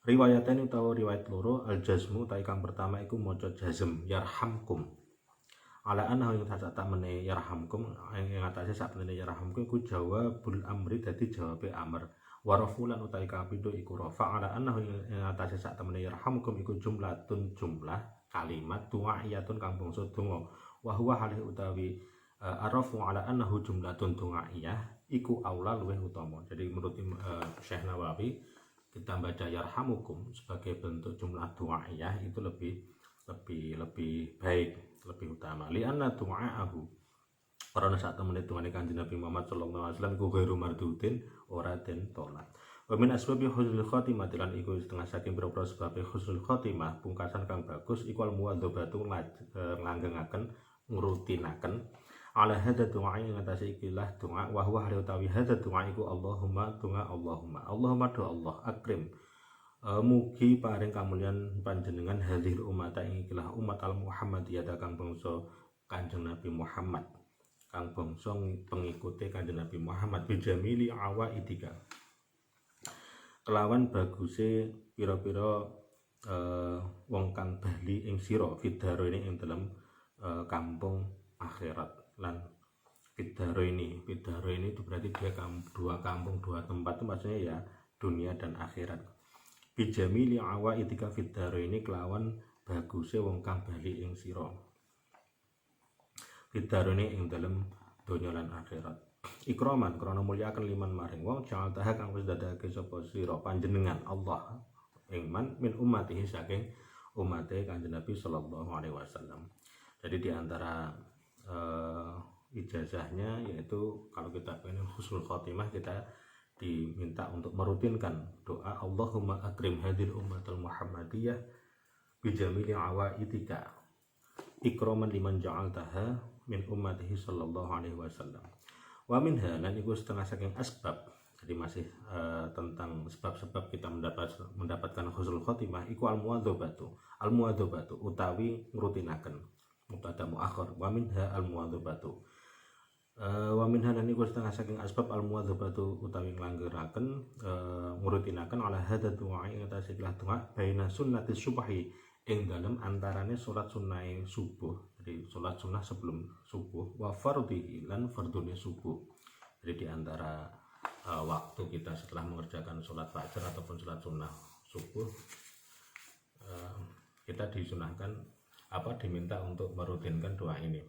Riwayatane utawa riwayat loro al-jazmu ta kang pertama iku maca jazm yarhamkum. Ala anna yang tak mene yarhamkum ing atase sak menene yarhamkum iku jawabul amri, dadi jawabe amr. Warafulan utawi kapindho iku rafa. Ala anna ing atase sak temene yarhamkum iku jumlatun jumlah kalimat du'a'iyatun kang bangsa donga. Wa huwa halih utawi arafu ala annahu jumlatun du'a'iyah iku aula luwih utama. Jadi menurut Syekh Nawawi, kita baca yarhamukum sebagai bentuk jumlah du'a'iyah itu lebih baik, lebih utama. Li'anna du'a'ahu karena saat temene dungane Kanjeng Nabi Muhammad sallallahu alaihi wasallam iku ghairu mardudin, ora den tolak. Wa min asbabi husnul khotimah lan iku setengah saking boro-boro sebab husnul khotimah pungkasan kang bagus iku al muwadzabatu nglanggengake ngrutinaken ala hadza du'a ing atase ikilah doa wa huwa hal utawi hadza doa iku Allahumma do Allah akrim mugi paring kamulyan panjenengan hadhil umat ing ikilah umat al Muhammadiyah kang bangsa Kanjeng Nabi Muhammad, kang bangsa pengikuti Kanjeng Nabi Muhammad bijamili awaidika kelawan baguse pira-pira wong kang bali ing sira fidaro ini ing dalam kampung akhirat. Lan fidaro ini itu berarti dia dua kampung, dua tempat itu maksudnya ya dunia dan akhirat. Bijamili awaidika fidaro ini kelawan baguse wong kang bali ing sira fidaro ini ing dalam dunia lan akhirat. Ikraman krana mulyakaken liman maring wong jangan tahak kang wis dadake sapa sira panjenengan Allah ingman min ummatihi saking umate Kanjeng Nabi sallallahu alaihi wasallam. Jadi di antara ijazahnya, yaitu kalau kita pengen husnul khotimah kita diminta untuk merutinkan doa Allahumma akrim hadil ummatul muhammadiyah bijamili awaidika ikraman liman ja'altaha min ummatihi sallallahu alaihi wasallam. Wa minha, lan iku setengah saking asbab, jadi masih tentang sebab-sebab kita mendapatkan husnul khotimah iku al-muwadzabatu utawi ngrutinaken mubtada muakhir. Wa minha al-muwadzabatu wa minha, lan iku setengah saking asbab al-muwadzabatu utawi nglanggeraken ngrutinaken ala hadza du'a ing atase ikhlas doa baina sunnatis subhi ing dalem antarane salat sunnah subuh, jadi salat sunnah sebelum subuh, wa fardhi lan fardune subuh, jadi di antara waktu kita setelah mengerjakan salat fajar ataupun salat sunnah subuh kita disunahkan diminta untuk merutinkan doa ini.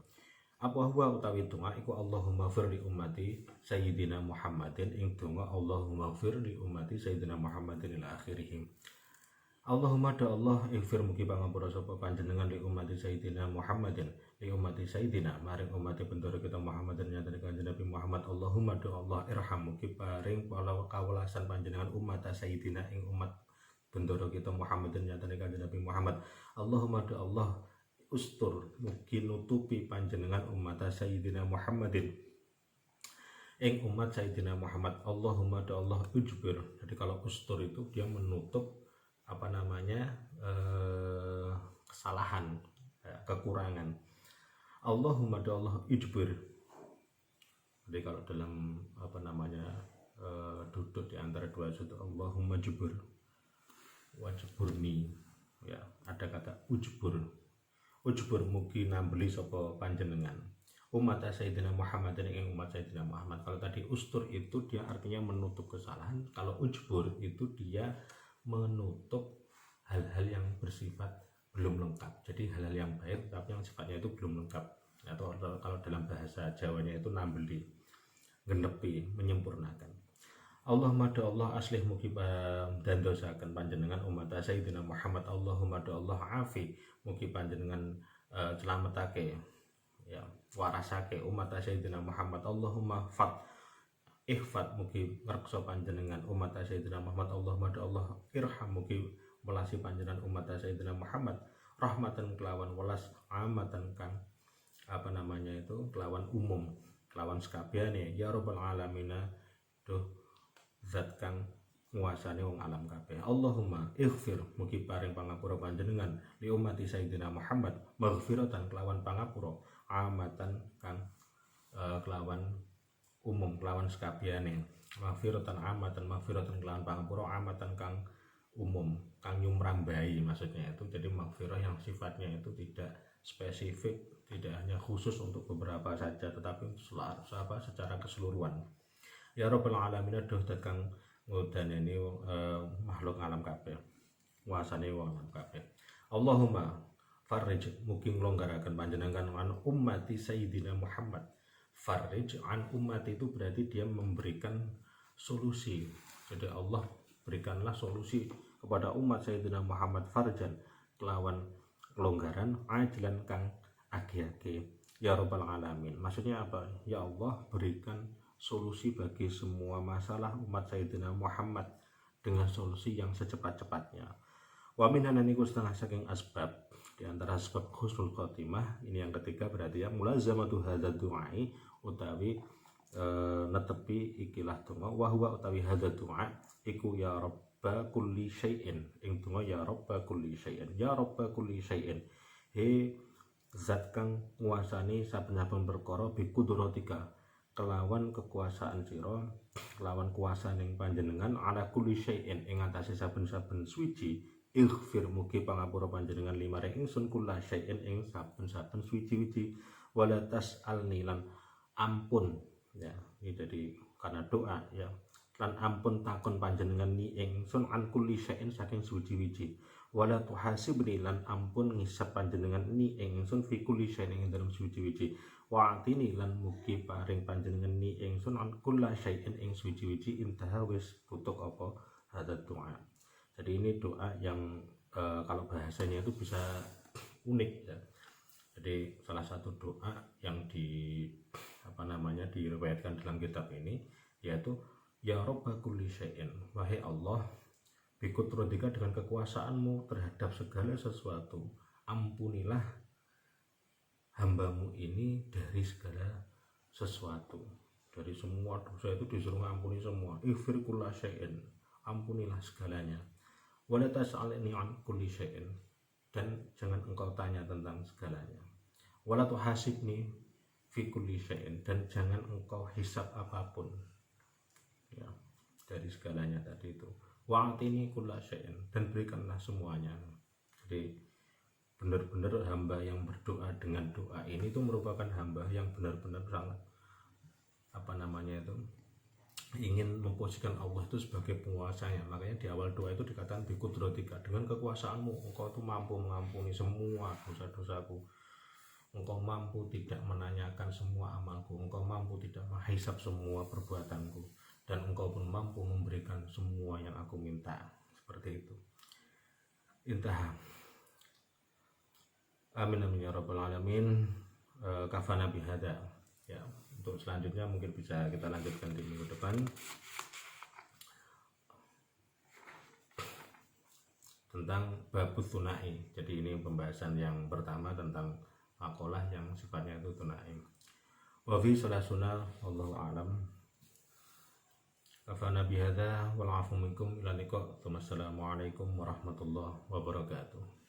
Apa huwa utawi doa iku Allahumma fir li ummati sayyidina Muhammadin, ing donga Allahumma fir li ummati sayyidina Muhammadin ila akhirih. Allahumma da Allah ighfir mugi pangapura sapa panjenengan li ummati sayyidina Muhammadin, li ummati sayyidina maring umat bendoro kita Muhammadin nyatane kanjeng Nabi Muhammad. Allahumma da Allah irham mugi paring kawelasan panjenengan umat sayyidina ing umat bendoro kita Muhammadin nyatane kanjeng Nabi Muhammad. Allahumma da Allah ustur mugi nutupi panjenengan umat sayyidina Muhammadin ing umat sayyidina Muhammad. Allahumma da Allah ujbir, jadi kalau ustur itu dia menutup kesalahan, kekurangan. Allahumma da Allah ujbir, jadi kalau dalam duduk di antara dua sudut Allahumma jubur wajburni, ya ada kata ujbur mugi nambeli sapa panjenengan umat Sayyidina Muhammad ing umat Sayyidina Muhammad. Kalau tadi ustur itu dia artinya menutup kesalahan, kalau ujbur itu dia menutup hal-hal yang bersifat belum lengkap, jadi hal-hal yang baik tapi yang sifatnya itu belum lengkap, atau kalau dalam bahasa Jawanya itu nambeli, genepi, menyempurnakan. Allahumma da Allah aslih mugi dandosaken panjenengan umat Sayyidina Muhammad. Allahumma da Allah afi mugi panjenengan selametake, ya warasake umat Sayyidina Muhammad. Allahumma ihfad mugi ngreksa panjenengan umat Sayyidina Muhammad. Allahumma da Allah irham mugi welasi panjenengan umat Sayyidina Muhammad rahmatan kelawan welas amatan kang kelawan umum, kelawan sekabehane, ya rabbal alamin, duh zat kang nguasane wong alam kabeh. Allahumma ighfir mugi paring pangapura panjenengan li umat Sayyidina Muhammad maghfiratan kelawan pangapura amatan kang kelawan umum, kelawan sekabehane, maghfiratan amatan maghfiratan kelawan pangapura amatan kang umum, kang nyumrambai maksudnya itu. Jadi maghfirah yang sifatnya itu tidak spesifik, tidak hanya khusus untuk beberapa saja, tetapi secara keseluruhan. Ya rabbal alamin, duh kang ngudaneni makhluk alam kabeh, nguasane wong alam kabeh. Allahumma farrij mugi nglonggaraken panjenengan an ummati Sayyidina Muhammad. Farrij an ummati itu berarti dia memberikan solusi, jadi Allah berikanlah solusi kepada umat Sayyidina Muhammad farjan kelawan kelonggaran ajlan kang agi-agi. Ya rabbal alamin, maksudnya apa? Ya Allah berikan solusi bagi semua masalah umat Sayyidina Muhammad dengan solusi yang secepat-cepatnya. Wa minhan niku setengah saking asbab, di antara sebab husnul khotimah ini yang ketiga berarti ya mulazamatu hadzal du'ai utawi netepi ikilah donga, wa huwa utawi hadzal du'a iku ya rabba kulli syai'in, ing donga ya rabba kulli syai'in, ya rabba kulli syai'in, he zat kang nguasani saben-saben perkara bi kudratika kelawan kekuasaan sira, kelawan kuasa ning panjenengan ala kulli syai'in ing atase saben-saben suci. Ighfir mugi pangapura panjenengan limaring ingsun kulla syai'in ing saben-saben suci-suci, wala tas'alni lan ampun, ya ini jadi karena doa ya, lan ampun takon panjenengan ni ingsun an kulli syai'in saking suci-suci, wala tuhasibni lan ampun ngisap panjenengan ni ingsun fi kulli syai'in ing dalam suci-suci, wa atini lan mugi paring panjenengan ni ingsun an kulla syai'in ing suci-suci. Intaha wis tutuk apa hadza doa. Jadi ini doa yang kalau bahasanya itu bisa unik ya. Jadi salah satu doa yang diriwayatkan dalam kitab ini, yaitu ya Robba kulli syai'in, wahai Allah, bikudratika, dengan kekuasaanmu terhadap segala sesuatu, ampunilah hambamu ini dari segala sesuatu, dari semua dosa itu disuruh ampuni semua. Ighfir kulla syai'in, ampunilah segalanya. Wala tas'alni an kulli syai'in, dan jangan engkau tanya tentang segalanya. Wala tuhasibni fi kulli syai'in, dan jangan engkau hisab apapun ya dari segalanya tadi itu. Wa'atini kulla syai'in, dan berikanlah semuanya. Jadi benar-benar hamba yang berdoa dengan doa ini itu merupakan hamba yang benar-benar sangat ingin memposisikan Allah itu sebagai penguasanya. Makanya di awal doa itu dikatakan bikudratika, dengan kekuasaanmu engkau itu mampu mengampuni semua dosa-dosaku, engkau mampu tidak menanyakan semua amalku, engkau mampu tidak menghisab semua perbuatanku, dan engkau pun mampu memberikan semua yang aku minta. Seperti itu. Intah. Amin amin ya rabbal alamin. Kafana bihada. Ya, untuk selanjutnya mungkin bisa kita lanjutkan di minggu depan tentang babus tunai. Jadi ini pembahasan yang pertama tentang makalah yang sifatnya itu tunai. Wa fi salasuna wallahu a'lam. Kafana bihada wal afu minkum ila liqa. Wassalamualaikum warahmatullahi wabarakatuh.